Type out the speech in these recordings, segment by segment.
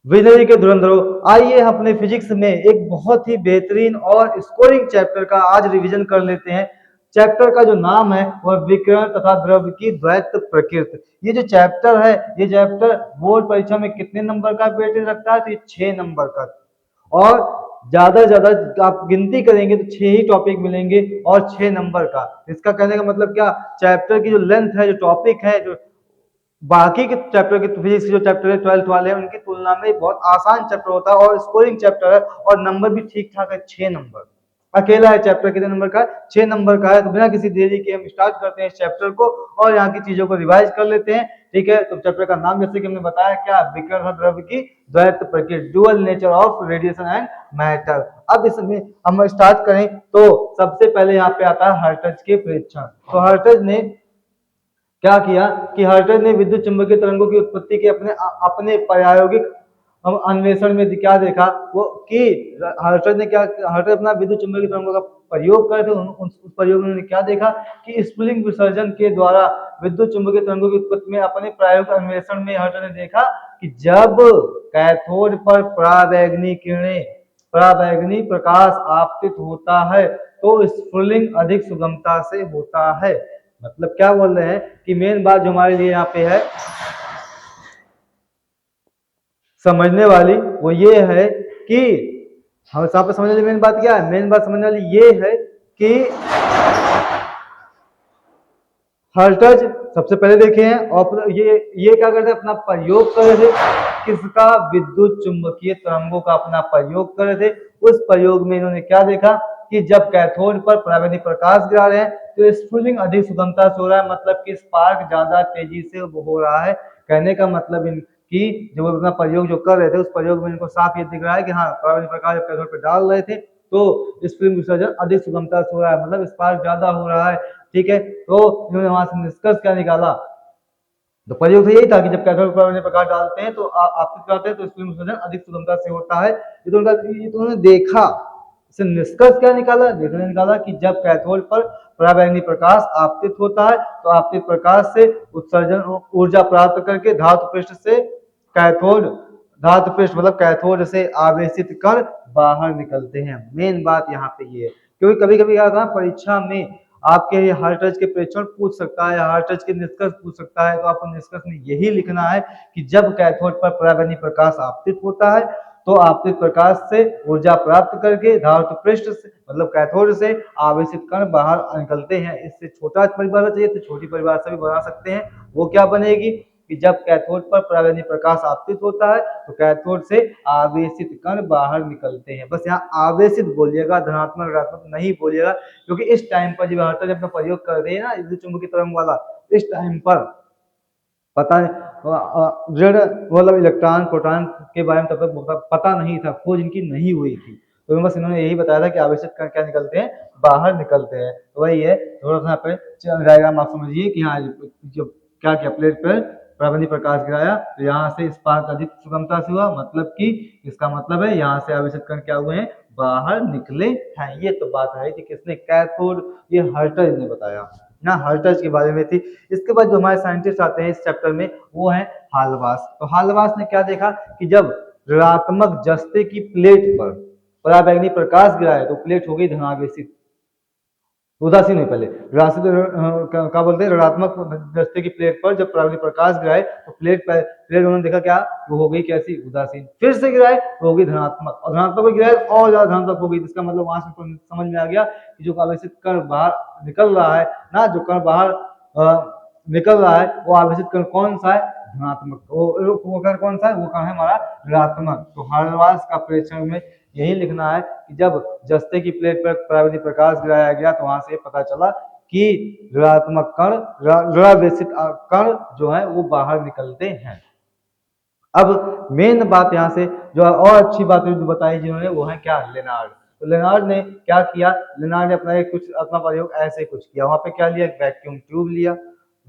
विनरी के धुरंधरों, आइए अपने फिजिक्स में एक बहुत ही बेहतरीन और स्कोरिंग चैप्टर का आज रिवीजन कर लेते हैं। चैप्टर का जो नाम है वह विकिरण तथा द्रव्य की द्वैत प्रकृति। ये जो चैप्टर है, ये चैप्टर बोर्ड परीक्षा में कितने नंबर का वेटेज रखता है? तो ये 6 नंबर का। और ज्यादा से ज्यादा आप गिनती करेंगे तो 6 ही टॉपिक मिलेंगे और 6 नंबर का। इसका कहने का मतलब क्या, चैप्टर की जो लेंथ है, जो टॉपिक है, जो बाकी के चैप्टर के फिजिक्स जो चैप्टर है 12th वाले हैं उनकी तुलना में बहुत आसान चैप्टर होता है और स्कोरिंग चैप्टर है और नंबर भी ठीक ठाक है, 6 नंबर। अकेला है चैप्टर कितने नंबर का है? 6 नंबर का है। तो बिना किसी देरी के हम स्टार्ट करते हैं इस चैप्टर को और यहाँ की चीजों को रिवाइज कर लेते हैं। ठीक है, तो चैप्टर का नाम जैसे कि हमने बताया क्या, विकिरण द्रव्य की द्वैत प्रकृति, dual nature of radiation and matter. अब इसमें हम स्टार्ट करें तो सबसे पहले यहाँ पे आता है हर्ट्ज के प्रेक्षण। तो हर्ट्ज ने क्या किया कि हर्ट्ज ने विद्युत चुंबकीय तरंगों की उत्पत्ति के अपने अपने प्रायोगिक अन्वेषण में क्या देखा वो कि हर्ट्ज अपना विद्युत चुंबकीय तरंगों का प्रयोग करे थे। उस प्रयोग में उन्होंने क्या देखा कि स्पुलिंग विसर्जन के द्वारा विद्युत चुंबकीय तरंगों की उत्पत्ति में अपने प्रायोगिक अन्वेषण में हर्ट्ज ने देखा कि जब कैथोड पर पराबैंगनी प्रकाश आपतित होता है तो स्पुलिंग अधिक सुगमता से होता है। मतलब क्या बोल रहे हैं कि मेन बात जो हमारे लिए यहाँ पे है समझने वाली वो ये है कि हम यहाँ पे समझने वाली मेन बात क्या है, मेन बात समझने वाली ये है कि हर्ट्ज सबसे पहले देखे हैं और ये क्या करते अपना प्रयोग कर रहे थे, किसका? विद्युत चुंबकीय तरंगों का अपना प्रयोग कर रहे थे। उस प्रयोग में इन्होंने क्या देखा कि जब कैथोड पर पराबैंगनी प्रकाश गिरा रहे हैं तो स्पुलिंग अधिक सुगमता से हो रहा है, मतलब कि स्पार्क ज्यादा तेजी से हो रहा है। कहने का मतलब कि जो अपना प्रयोग जो कर रहे थे उस प्रयोग में इनको साफ ये दिख रहा है कि हाँ, पराबैंगनी प्रकाश जब कैथोड पर डाल रहे थे तो स्पुलिंग विसर्जन अधिक सुगमता से हो रहा है, मतलब स्पार्क ज्यादा हो रहा है। ठीक है, तो इन्होंने वहां से निष्कर्ष क्या निकाला? तो प्रयोग तो यही था कि जब कैथोड पर प्रकाश डालते हैं तो आपतित कराते हैं तो स्पुलिंग विसर्जन अधिक सुगमता से होता है। ये तो उन्होंने देखा, इसे निष्कर्ष क्या निकाला? देखने निकाला कि जब कैथोड पर पराबैंगनी प्रकाश आपतित होता है तो आपतित प्रकाश से उत्सर्जन ऊर्जा प्राप्त करके धातु पृष्ठ से धातु पृष्ठ मतलब कैथोड से आवेशित कण बाहर निकलते हैं। मेन बात यहाँ पे ये है, क्योंकि कभी कभी क्या था परीक्षा में आपके हर्ट्ज के प्रेक्षण पूछ सकता है, हर्ट्ज के निष्कर्ष पूछ सकता है, तो आपको निष्कर्ष में यही लिखना है कि जब कैथोड पर पराबैंगनी प्रकाश आपतित होता है तो आपतित प्रकाश से ऊर्जा प्राप्त करके धातु पृष्ठ से मतलब कैथोड से आवेशित कण बाहर निकलते हैं। इससे छोटा परिभाषा चाहिए तो छोटी परिभाषा भी बना सकते हैं। वो क्या बनेगी कि जब कैथोड पर पराबैंगनी प्रकाश आपतित होता है तो कैथोड से आवेशित कण बाहर निकलते हैं। बस यहाँ आवेशित बोलिएगा, धनात्मक ऋणात्मक नहीं बोलिएगा, क्योंकि इस टाइम पर जब हर्ट्ज अपना प्रयोग कर रहे हैं ना विद्युत चुंबकीय तरंग वाला, इस टाइम पर पता ऋण मतलब इलेक्ट्रॉन प्रोटॉन के बारे में तब तक पता नहीं था, खोज इनकी नहीं हुई थी। तो बस इन्होंने यही बताया था कि आवेशित कण क्या निकलते हैं, बाहर निकलते हैं। तो वही है, थोड़ा सा पे डायग्राम आप समझिए कि हाँ जो क्या क्या प्लेट पर पराबैंगनी प्रकाश गिराया तो यहाँ से स्पार्क अधिक सुगमता से हुआ, मतलब कि इसका मतलब है यहाँ से आवेशित कण क्या हुए हैं, बाहर निकले हैं। ये तो बात है कि किसने? कैथोड, ये हर्ट्ज ने बताया ना, हर्ट्ज के बारे में थी। इसके बाद जो हमारे साइंटिस्ट आते हैं इस चैप्टर में वो है हाल्वास। तो हाल्वास ने क्या देखा कि जब ऋणात्मक जस्ते की प्लेट पर पराबैंगनी प्रकाश गिरा है तो प्लेट हो गई धनावेशित, उदासीन है पहले क्या बोलते हैं, ऋणात्मक जस्ते की प्लेट पर जब पराबैंगनी प्रकाश गिराए तो प्लेट उन्होंने देखा क्या, वो हो गई कैसी? उदासीन। फिर से गिराए तो हो गई धनात्मक, और धनात्मक गिराए और ज्यादा धनात्मक हो गई। जिसका मतलब वहां से समझ में आ गया कि जो आवेशित कण बाहर निकल रहा है ना, जो कण बाहर निकल रहा है वो आवेशित कण कौन सा है? धनात्मक। वो कण कौन सा है? वो कण है हमारा ऋणात्मक। तो हाल्वास का प्रेक्षण में यही लिखना है कि जब जस्ते की प्लेट पर पराबैंगनी प्रकाश गिराया गया तो वहां से पता चला कि ऋणात्मक कण ऋणावेशित कण जो है वो बाहर निकलते हैं। अब मेन बात यहाँ से जो और अच्छी बात जो बताई जिन्होंने वो है क्या? लेनार्ड। तो लेनार्ड ने क्या किया? लेनार्ड ने अपना प्रयोग ऐसे कुछ किया। वहां पे क्या लिया? वैक्यूम ट्यूब लिया।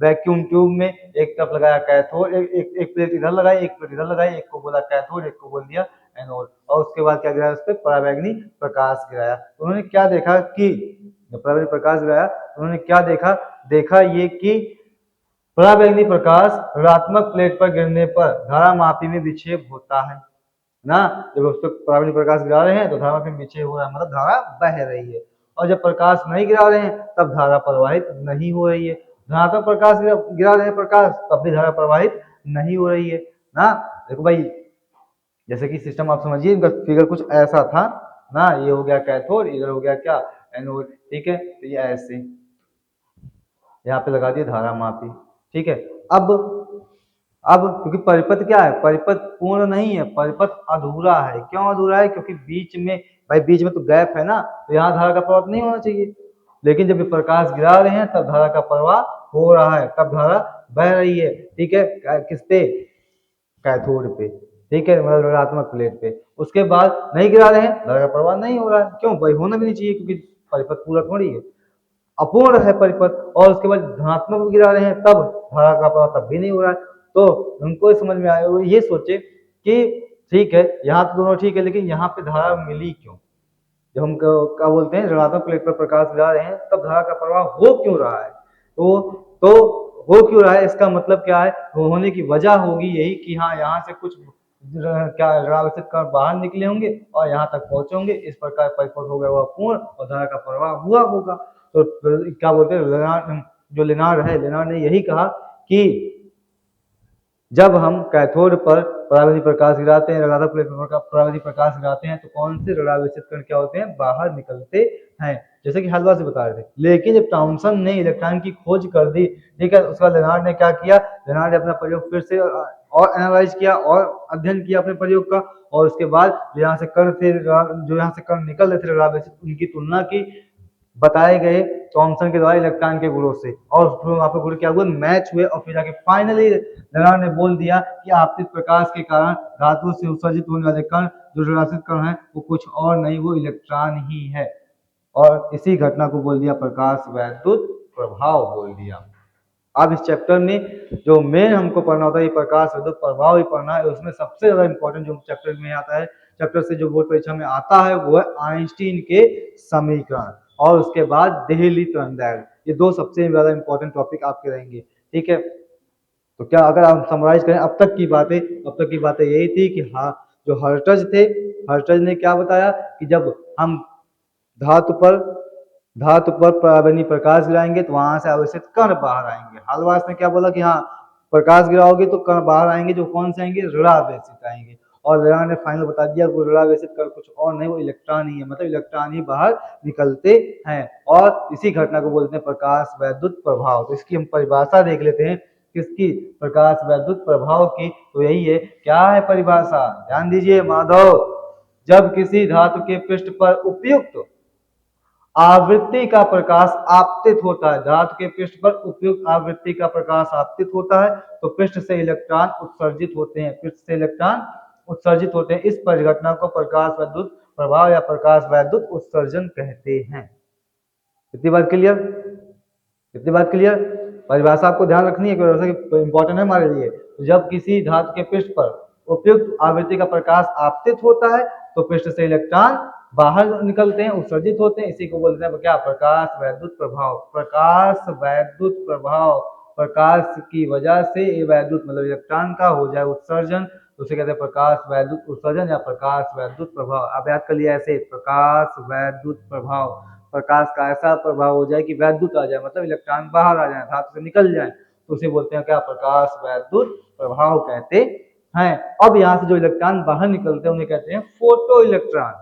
वैक्यूम ट्यूब में एक तरफ लगाया कैथोड, एक प्लेट इधर लगाई, एक प्लेट इधर लगाई, एक को बोला कैथोड, एक को बोल दिया एनोड, और उसके बाद क्या गिराया? उस पर पराबैंगनी प्रकाश गिराया। तो उन्होंने क्या देखा कि जब पराबैंगनी प्रकाश गिराया तो उन्होंने क्या देखा ये कि पराबैंगनी प्रकाश ऋणात्मक प्लेट पर गिरने पर धारामापी में विक्षेप होता है। ना। जब उस पर पराबैंगनी प्रकाश गिरा रहे हैं तो धारा फिर नीचे हो रहा है, मतलब धारा बह रही है। और जब प्रकाश नहीं गिरा रहे हैं तब धारा प्रवाहित नहीं हो रही है। धनात्मक प्रकाश गिरा रहे हैं प्रकाश, तब भी धारा प्रवाहित नहीं हो रही है ना। देखो भाई, जैसे कि सिस्टम आप समझिए, इनका फिगर कुछ ऐसा था ना, ये हो गया कैथोड, इधर हो गया क्या, एनोड, ठीक है। तो ये ऐसे यहाँ पे लगा दिए धारा मापी, ठीक है। अब अब क्योंकि परिपथ क्या है, परिपथ पूर्ण नहीं है, परिपथ अधूरा है। क्यों अधूरा है? क्योंकि बीच में, भाई बीच में तो गैप है ना, तो यहाँ धारा का प्रवाह नहीं होना चाहिए। लेकिन जब ये प्रकाश गिरा रहे हैं तब धारा का प्रवाह हो रहा है, तब धारा बह रही है, ठीक है। किस पे? कैथोड पे, ठीक है, मतलब ऋणात्मक प्लेट पे। उसके बाद नहीं गिरा रहे हैं, धारा का प्रवाह नहीं हो रहा है। क्यों भाई? होना भी नहीं चाहिए, क्योंकि परिपथ पूरा थोड़ी है, अपूर्ण है परिपथ। और उसके बाद धनात्मक गिरा रहे हैं तब धारा का प्रवाह तब भी नहीं हो रहा है। तो उनको समझ में आया, वो ये सोचे कि ठीक है, यहाँ तो दोनों ठीक है, लेकिन यहाँ पे धारा मिली क्यों? जब हम क्या बोलते हैं, ऋणात्मक प्लेट पर प्रकाश गिरा रहे हैं तब धारा का प्रवाह हो क्यों रहा है? तो हो क्यों रहा है, इसका मतलब क्या है? वो होने की वजह होगी यही कि हाँ, यहाँ से कुछ क्या ऋणावेशित कण बाहर निकले होंगे और यहाँ तक पहुंचे होंगे, इस प्रकार परिपथ हो गया हुआ पूर्ण और धारा का प्रवाह हुआ होगा। तो क्या बोलते हैं, जो लेनार्ड है, लेनार्ड ने यही कहा कि जब हम कैथोड पर पराबैंगनी प्रकाश गिराते हैं, ऋणात्मक प्लेट पर पराबैंगनी प्रकाश गिराते हैं, तो कौन से ऋणावेशित कण क्या होते हैं? बाहर निकलते हैं, जैसे कि हलवा से बता रहे थे। लेकिन जब थॉमसन ने इलेक्ट्रॉन की खोज कर दी, ठीक है, उसका लेनार्ड ने क्या किया? लेनार्ड ने अपना प्रयोग फिर से और एनालाइज किया और अध्ययन किया अपने प्रयोग का, और उसके बाद यहाँ से कण थे, जो यहाँ से कण निकल रहे थे ऋणावेशित, उनकी तुलना की बताए गए थॉमसन के द्वारा इलेक्ट्रॉन के गुणों से, और फिर वहां पर गुण क्या हुए? मैच हुए, और फिर जाके फाइनली लेनार्ड ने बोल दिया कि आपतित प्रकाश के कारण धातु से उत्सर्जित होने वाले कण, जो ऋणात्मक कण है, वो कुछ और नहीं, वो इलेक्ट्रॉन ही है। और इसी घटना को बोल दिया प्रकाश वैद्युत प्रभाव बोल दिया। अब इस चैप्टर में जो मेन हमको पढ़ना होता है, ये प्रकाश वैद्युत प्रभाव ही पढ़ना है। उसमें सबसे ज्यादा इंपॉर्टेंट जो चैप्टर में आता है, चैप्टर से जो बोर्ड परीक्षा में आता है, वो है आइंस्टीन के समीकरण, और उसके बाद देहली तरंगदैर्घ्य। ये दो सबसे ज्यादा इंपॉर्टेंट टॉपिक आपके रहेंगे, ठीक है। तो क्या अगर आप समराइज करें अब तक की बातें, अब तक की बातें यही थी कि हाँ, जो हर्ट्ज थे, हर्ट्ज ने क्या बताया कि जब हम धातु पर पराबैंगनी प्रकाश गिराएंगे तो वहां से आवेशित कण बाहर आएंगे। हालवास ने क्या बोला कि हाँ, प्रकाश गिराओगे तो कण बाहर आएंगे, जो कौन से आएंगे? ऋणावेशित आएंगे। और लेनार्ड ने फाइनल बता दिया, वो ऋणावेशित कण कुछ और नहीं, वो इलेक्ट्रॉन ही है, मतलब इलेक्ट्रॉन ही बाहर निकलते हैं। और इसी घटना को बोलते हैं प्रकाश वैद्युत प्रभाव। तो इसकी हम परिभाषा देख लेते हैं, किसकी? प्रकाश वैद्युत प्रभाव की। तो यही है, क्या है परिभाषा? ध्यान दीजिए माधव, जब किसी धातु के पृष्ठ पर उपयुक्त आवृत्ति का प्रकाश आपतित होता है, धातु के पृष्ठ पर उपयुक्त आवृत्ति का प्रकाश आपतित होता है, तो पृष्ठ से इलेक्ट्रॉन उत्सर्जित होते हैं, पृष्ठ से इलेक्ट्रॉन उत्सर्जित होते हैं। इस परिघटना को प्रकाश वैद्युत प्रभाव या प्रकाश वैद्युत उत्सर्जन कहते हैं। कितनी बात क्लियर? कितनी बात क्लियर? परिभाषा आपको ध्यान रखनी है, इंपॉर्टेंट है हमारे लिए। तो जब किसी धातु के पृष्ठ पर उपयुक्त आवृत्ति का प्रकाश आपतित होता है, तो पृष्ठ से इलेक्ट्रॉन बाहर निकलते हैं, उत्सर्जित होते हैं। इसी को बोलते हैं क्या? प्रकाश वैद्युत प्रभाव। प्रकाश वैद्युत प्रभाव, प्रकाश की वजह से ये वैद्युत मतलब इलेक्ट्रॉन का हो जाए उत्सर्जन, तो उसे कहते हैं प्रकाश वैद्युत उत्सर्जन या प्रकाश वैद्युत प्रभाव। आप याद कर लिया ऐसे, प्रकाश वैद्युत प्रभाव, प्रकाश का ऐसा प्रभाव हो जाए कि वैद्युत आ जाए, मतलब इलेक्ट्रॉन बाहर आ जाए, धातु से निकल जाए, तो उसे बोलते हैं क्या? प्रकाश वैद्युत प्रभाव कहते हैं। अब यहाँ से जो इलेक्ट्रॉन बाहर निकलते हैं उन्हें कहते हैं फोटो इलेक्ट्रॉन,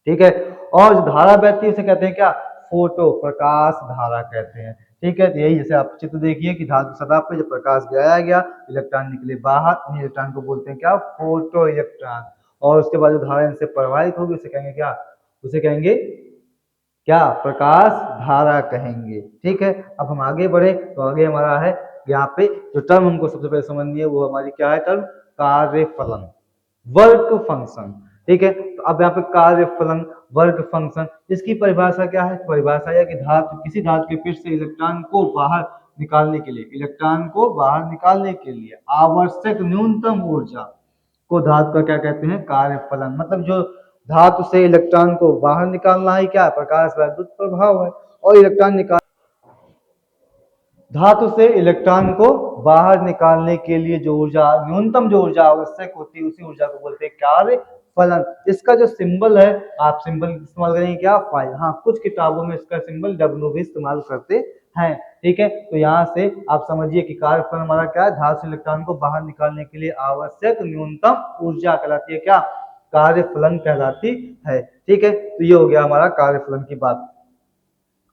ठीक है। और जो धारा बहती है उसे कहते हैं क्या? फोटो, प्रकाश धारा कहते हैं, ठीक है। तो यही, जैसे आप चित्र देखिए कि धातु सतह पर जब प्रकाश गिराया गया, इलेक्ट्रॉन निकले बाहर, उन्हीं इलेक्ट्रॉन को बोलते हैं क्या? Photo electron. और उसके बाद जो धारा इनसे प्रवाहित होगी उसे कहेंगे क्या? उसे कहेंगे क्या? प्रकाश धारा कहेंगे, ठीक है। अब हम आगे बढ़े तो आगे हमारा है यहाँ पे जो टर्म हमको सबसे पहले समझनी है, वो हमारी क्या है टर्म? कार्यफलन, वर्क फंक्शन, ठीक है। तो अब यहाँ पे कार्यफलन, वर्क फंक्शन, इसकी परिभाषा क्या है? परिभाषा यह कि धातु, किसी धातु के पृष्ठ से इलेक्ट्रॉन को बाहर निकालने के लिए, इलेक्ट्रॉन को बाहर निकालने के लिए आवश्यक न्यूनतम ऊर्जा को धातु का क्या कहते हैं? कार्यफलन। मतलब जो धातु से इलेक्ट्रॉन को बाहर निकालना है क्या? प्रकाश वैद्युत प्रभाव है। और इलेक्ट्रॉन निकाल, धातु से इलेक्ट्रॉन को बाहर निकालने के लिए जो ऊर्जा, न्यूनतम जो ऊर्जा आवश्यक होती है, उसी ऊर्जा को बोलते हैं कार्य फलन। इसका जो सिंबल है, आप सिंबल इस्तेमाल करेंगे क्या, फाई। हाँ, कुछ किताबों में इसका सिंबल W भी इस्तेमाल करते हैं। ठीक है, तो यहाँ से आप समझिए कि कार्य फलन हमारा क्या है, धातु से इलेक्ट्रॉन को बाहर निकालने के लिए आवश्यक न्यूनतम ऊर्जा कहलाती है क्या, कार्य फलन कहलाती है। ठीक है, तो ये हो गया हमारा कार्य फलन की बात।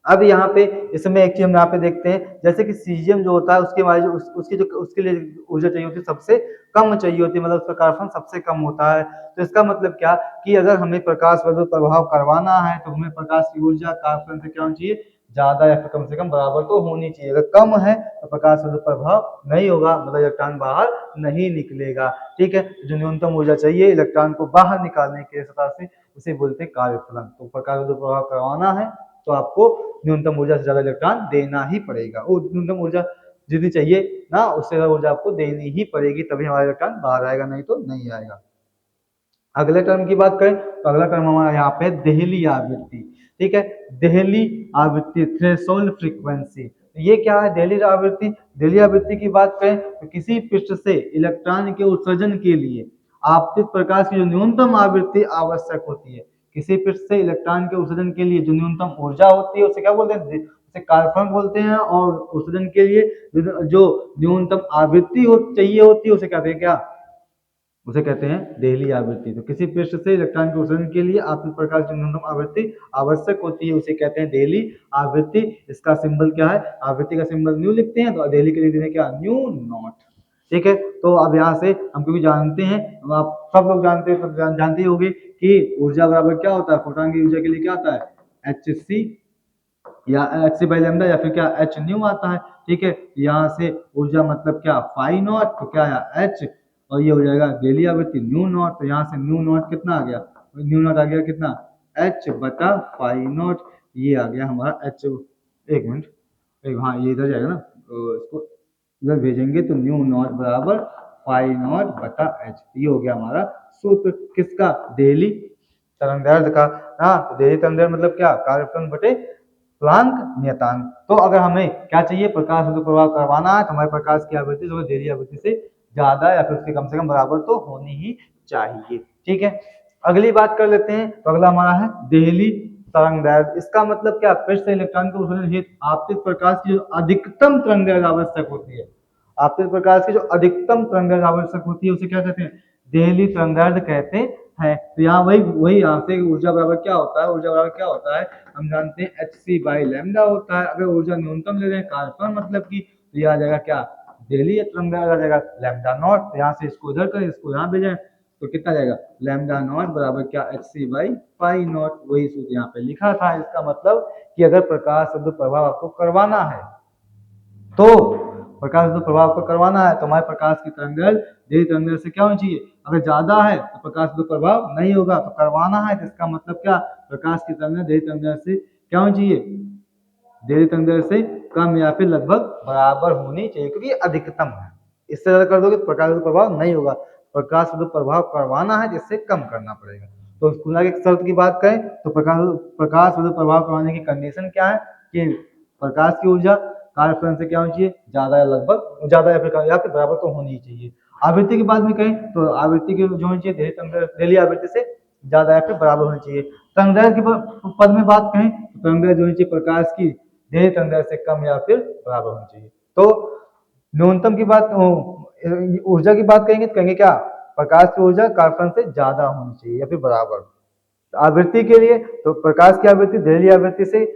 अब यहाँ पे इसमें एक चीज हम यहाँ पे देखते हैं, जैसे कि सीजियम जो होता है उसके हमारे जो उसकी जो उसके लिए ऊर्जा चाहिए होती है सबसे कम चाहिए होती है, मतलब उसका कार्बन सबसे कम होता है। तो इसका मतलब क्या कि अगर हमें प्रकाश विद्युत प्रभाव करवाना है तो हमें प्रकाश की ऊर्जा कार्बन से क्या होनी चाहिए, ज्यादा या फिर कम से कम बराबर तो होनी चाहिए। अगर कम है तो प्रकाश विद्युत प्रभाव नहीं होगा, मतलब इलेक्ट्रॉन बाहर नहीं निकलेगा। ठीक है, जो न्यूनतम ऊर्जा चाहिए इलेक्ट्रॉन को बाहर निकालने के सतह से, उसे बोलते हैं कार्य फलन। तो प्रकाश विद्युत प्रभाव करवाना है तो आपको न्यूनतम ऊर्जा से ज्यादा इलेक्ट्रॉन देना ही पड़ेगा। वो न्यूनतम ऊर्जा जितनी चाहिए ना, उससे ज्यादा ऊर्जा आपको देनी ही पड़ेगी, तभी हमारा इलेक्ट्रॉन बाहर आएगा, नहीं तो नहीं आएगा। अगले टर्म की बात करें तो अगला टर्म हमारा यहाँ पे देहली आवृत्ति। ठीक है, देहली आवृत्ति, थ्रेशोल्ड फ्रीक्वेंसी। ये क्या है देहली आवृत्ति? देहली आवृत्ति की बात करें तो किसी पृष्ठ से इलेक्ट्रॉन के उत्सर्जन के लिए आपतित प्रकाश की जो न्यूनतम आवृत्ति आवश्यक होती है, किसी पृष्ठ से इलेक्ट्रॉन के उत्सर्जन के लिए जो न्यूनतम ऊर्जा होती है उसे क्या बोलते हैं, उसे कार्बन बोलते हैं। और उत्सर्जन के लिए जो न्यूनतम आवृत्ति चाहिए होती है उसे कहते हैं क्या, उसे कहते हैं देहली आवृत्ति। तो किसी पृष्ठ से इलेक्ट्रॉन के उत्सर्जन के लिए आपतित प्रकाश की न्यूनतम आवृत्ति आवश्यक होती है उसे कहते हैं देहली आवृत्ति। इसका सिंबल क्या है, आवृत्ति का सिंबल न्यू लिखते हैं, तो देहली के लिए देते हैं क्या, न्यू नॉट। ठीक है, तो अब यहाँ से हम क्योंकि जानते हैं, आप सब लोग जानते हैं, सब जानते ही होंगे कि ऊर्जा बराबर क्या होता है, फोटॉन की ऊर्जा के लिए क्या आता है, hc या hc बाई लैम्डा या फिर क्या h न्यू आता है। ठीक है, यहाँ से ऊर्जा मतलब क्या, फाई नॉट, तो क्या आया h, और ये हो जाएगा देहली आवृत्ति न्यू नॉट। तो यहाँ से न्यू नॉट कितना आ गया, न्यू नॉट आ गया कितना, h बटा फाई नॉट, ये आ गया हमारा h। एक मिनट, हाँ ये इधर जाएगा ना, तो इसको इधर भेजेंगे तो न्यू नॉट बराबर फाई नॉट बटा h। ये हो गया हमारा सूत्र किसका, देहली तरंगदैर्ध्य का। हाँ, तो देहली तरंगदैर्ध्य मतलब क्या, कार्यफलन बटे प्लांक नियतांक। तो अगर हमें क्या चाहिए, प्रकाश विद्युत प्रभाव करवाना है तो हमारे प्रकाश की आवृत्ति जो देहली आवृत्ति से ज्यादा या फिर उसके कम से कम बराबर तो होनी ही चाहिए। ठीक है, अगली बात कर लेते हैं। तो अगला हमारा है देहली तरंगदैर्ध्य। इसका मतलब क्या, पृष्ठ से इलेक्ट्रॉन के उत्सर्जन हेतु आपतित प्रकाश की जो अधिकतम तरंगदैर्ध्य आवश्यक होती है, आपतित प्रकाश की जो अधिकतम तरंगदैर्ध्य आवश्यक होती है उसे क्या कहते हैं, देहली तरंगदैर्ध्य कहते हैं। तो यहाँ वही यहाँ से ऊर्जा बराबर क्या होता है, ऊर्जा बराबर क्या होता है, हम जानते हैं hc बाई लैम्डा होता है। अगर ऊर्जा न्यूनतम ले रहे हैं कार्बन मतलब की, तो यह आ जाएगा क्या, देहली तरंगदैर्ध्य आ जाएगा लैम्डा नॉट। तो यहाँ से इसको इधर करें, इसको यहाँ भेजें, तो कितना जाएगा, लैम्डा नॉट बराबर क्या, hc बाई पाई नॉट। वही सूत्र यहाँ पे लिखा था। इसका मतलब कि अगर प्रकाश विद्युत प्रभाव आपको करवाना है, तो प्रकाश विद्युत प्रभाव को करवाना है तो हमारे प्रकाश की तरंगदैर्ध्य देहली तरंगदैर्ध्य से क्या होनी चाहिए, अगर ज्यादा है तो प्रकाश विद्युत प्रभाव नहीं होगा। तो करवाना है तो इसका मतलब क्या, प्रकाश की तरंगदैर्ध्य देहली तरंगदैर्ध्य से क्या होनी चाहिए, देहली तरंगदैर्ध्य से कम या फिर लगभग बराबर होनी चाहिए, क्योंकि अधिकतम है। इससे ज्यादा कर दोगे तो प्रकाश विद्युत प्रभाव नहीं होगा। प्रकाश विद्युत प्रभाव करवाना है जिससे कम करना पड़ेगा। तो तुलना की शर्त की बात करें तो प्रकाश विद्युत प्रभाव करवाने की कंडीशन क्या है कि प्रकाश की ऊर्जा कार्यफलन से क्या होनी चाहिए, ज्यादा या लगभग ज्यादा या फिर बराबर तो होनी ही चाहिए। आवृत्ति की बात में कहें तो आवृत्ति की जो होनी चाहिए देहली आवृत्ति से ज्यादा या फिर बराबर होनी चाहिए। तरंगदैर्ध्य के पद में बात कहें तो तरंगदैर्ध्य जो होनी चाहिए प्रकाश की देहली तरंगदैर्ध्य से कम या फिर बराबर होनी चाहिए। तो न्यूनतम की बात, ऊर्जा की बात कहेंगे तो कहेंगे क्या, प्रकाश की ऊर्जा कार्बन से ज्यादा होनी चाहिए या फिर बराबर। आवृत्ति के लिए तो प्रकाश की आवृत्ति देहली आवृत्ति से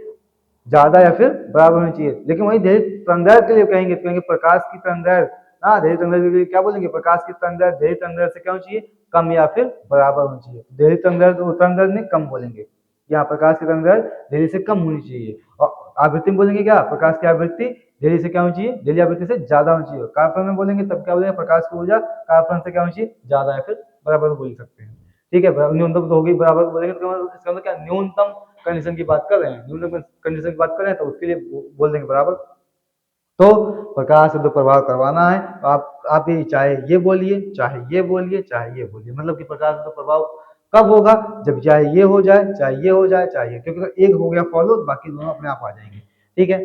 ज्यादा या फिर बराबर होनी चाहिए। लेकिन वही देहली तरंगदैर्ध्य के लिए कहेंगे तो कहेंगे प्रकाश की तरंगदैर्ध्य, हाँ देहली तरंगदैर्ध्य के लिए क्या बोलेंगे, प्रकाश की तरंगदैर्ध्य देहली तरंगदैर्ध्य से क्या होनी चाहिए, कम या फिर बराबर होनी चाहिए। देहली तरंगदैर्ध्य में कम बोलेंगे, यहाँ प्रकाश की तरंगदैर्ध्य देहली से कम होनी चाहिए। और आवृत्ति में बोलेंगे क्या, प्रकाश की आवृत्ति देहली से क्या होनी चाहिए, देहली आवृत्ति से ज्यादा होनी चाहिए। कार्बन में बोलेंगे तब क्या बोलेंगे, प्रकाश की ऊर्जा कार्बन से क्या होनी चाहिए, ज्यादा या फिर बराबर बोल सकते हैं। ठीक है, न्यूनतम तो होगी, बराबर बोलेंगे तो इसका मतलब क्या, न्यूनतम कंडीशन की बात कर रहे हैं, न्यूनतम कंडीशन की बात कर रहे हैं तो उसके लिए बोल देंगे बराबर। तो प्रकाश विद्युत प्रभाव करवाना है तो आप ये चाहे ये बोलिए, चाहे ये बोलिए, चाहे ये बोलिए, मतलब कि प्रकाश विद्युत प्रभाव कब होगा, जब चाहे ये हो जाए, चाहे ये हो जाए, चाहे ये, क्योंकि एक हो गया फॉलो बाकी दोनों अपने आप आ जाएंगे। ठीक है,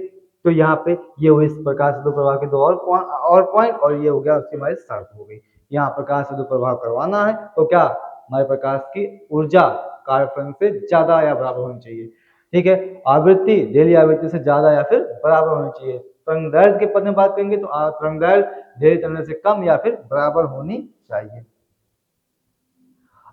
तो यहाँ पे ये हुए इस प्रकाश विद्युत प्रभाव के दो और पॉइंट, और ये हो गया उसकी हमारी शर्त हो गई। यहाँ प्रकाश विद्युत प्रभाव करवाना है तो क्या हमारे प्रकाश की ऊर्जा कार्यफलन से ज्यादा या बराबर होनी चाहिए। ठीक है, आवृत्ति डेली आवृत्ति से ज्यादा या फिर बराबर होनी चाहिए। तरंग दैर्ध्य के पद में बात करेंगे तो तरंग दैर्ध्य डेली तरंग से कम या फिर बराबर होनी चाहिए।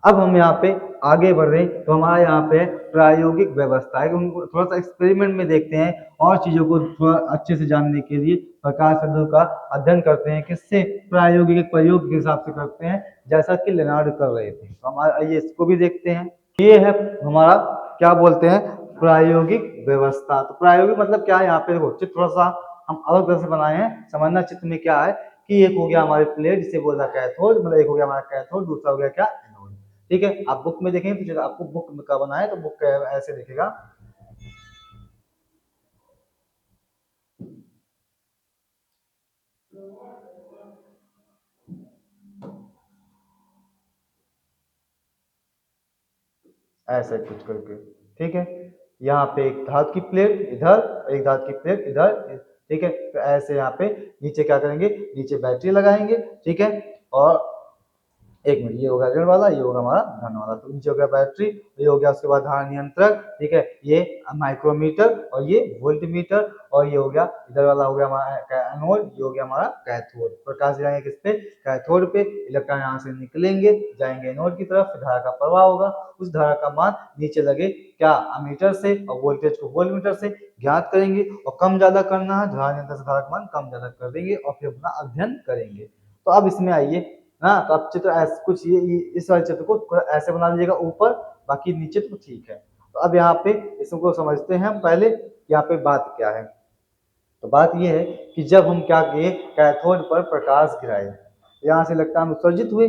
अब हम यहाँ पे आगे बढ़ रहे हैं तो हमारा यहाँ पे प्रायोगिक व्यवस्था है, उनको थोड़ा सा एक्सपेरिमेंट में देखते हैं और चीजों को थोड़ा अच्छे से जानने के लिए प्रकाश विद्युत का अध्ययन करते हैं, किससे प्रायोगिक प्रयोग के हिसाब से करते हैं जैसा कि लेनार्ड कर रहे थे। तो हमारा आइए इसको भी देखते हैं। ये है हमारा क्या बोलते हैं प्रायोगिक व्यवस्था। तो प्रायोगिक मतलब क्या है, यहाँ पे देखो चित्र थोड़ा सा हम अलग तरह से बनाए हैं। समझना चित्र में क्या है कि एक हो गया हमारे प्लेट जिसे बोला कैथोड, मतलब एक हो गया हमारा कैथोड, दूसरा हो गया क्या एनोड। ठीक है, आप बुक में देखेंगे तो आपको बुक का बना है तो बुक ऐसे दिखेगा। ऐसे कुछ करके। ठीक है, यहाँ पे एक धातु की प्लेट इधर, एक धातु की प्लेट इधर। ठीक है, तो ऐसे यहाँ पे नीचे क्या करेंगे, नीचे बैटरी लगाएंगे। ठीक है, और एक मिनट, ये होगा ऋण वाला, ये होगा हमारा धन वाला। तो नीचे हो गया बैटरी, ये हो गया उसके बाद धारा नियंत्रक। ठीक है, ये माइक्रोमीटर और ये वोल्ट मीटर, और ये हो गया इधर वाला हो गया हमारा एनोड, ये हो गया हमारा कैथोड। प्रकाश गिराएंगे किस पे, कैथोड पे। इलेक्ट्रॉन यहाँ से निकलेंगे जाएंगे एनोड की तरफ, धारा का प्रवाह होगा, उस धारा का मान नीचे लगे क्या अमीटर से, और वोल्टेज को वोल्ट मीटर से ज्ञात करेंगे। और कम ज्यादा करना है, धारा नियंत्रक से धारा का मान कम ज्यादा कर देंगे और फिर अपना अध्ययन करेंगे। तो अब इसमें आइए ना, तो आप चित्र ऐसे कुछ ये इस वाले चित्र को ऐसे बना लीजिएगा ऊपर, बाकी नीचे तो ठीक है। तो अब यहाँ पे इसको समझते हैं हम पहले, यहाँ पे बात क्या है। तो बात ये है कि जब हम क्या किए, कैथोड पर प्रकाश गिराए, यहाँ से इलेक्ट्रॉन उत्सर्जित हुए,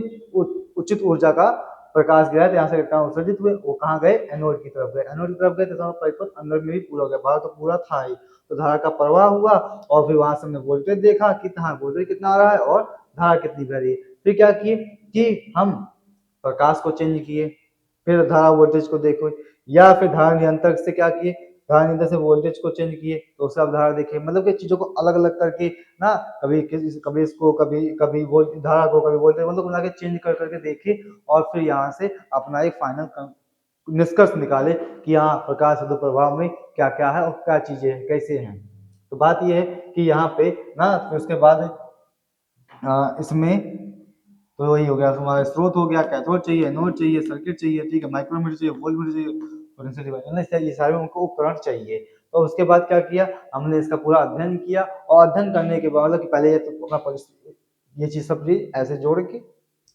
उचित ऊर्जा का प्रकाश गिराए तो यहाँ से इलेक्ट्रॉन उत्सर्जित हुए, वो कहाँ गए, एनोड की तरफ गए। एनोड की तरफ गए तो परिपथ अंदर में भी पूरा हो गया, बाहर तो पूरा था ही। तो धारा का प्रवाह हुआ और फिर वहां से हमने वोल्टेज देखा कितना वोल्टेज कितना आ रहा है और धारा कितनी बह रही है। फिर क्या किए कि हम प्रकाश को चेंज किए, फिर धारा वोल्टेज को देखो, या फिर धारा नियंत्रक से क्या किए, धारा नियंत्रक से वोल्टेज को चेंज किए तो उससे आप धारा देखिए। मतलब कि चीजों को अलग अलग करके ना, कभी इसको कभी धारा को कभी वोल्टेज, मतलब मिला के चेंज कर करके देखे और फिर यहाँ से अपना एक फाइनल निष्कर्ष निकाले कि हाँ प्रकाश विद्युत प्रभाव में क्या क्या है और क्या चीजें हैं, कैसे हैं। तो बात यह है कि यहाँ पे ना, फिर उसके बाद इसमें तो वही हो गया हमारा स्रोत हो गया, कैथोड चाहिए, एनोड चाहिए, सर्किट चाहिए। ठीक है, माइक्रोमीटर चाहिए, वोल्टमीटर चाहिए, पोटेंशियल डिवाइडर चाहिए, ये सारे उनको उपकरण चाहिए। तो उसके बाद क्या किया, हमने इसका पूरा अध्ययन किया और अध्ययन करने के बाद मतलब कि पहले ये तो अपना ये चीज सब चीज ऐसे जोड़ के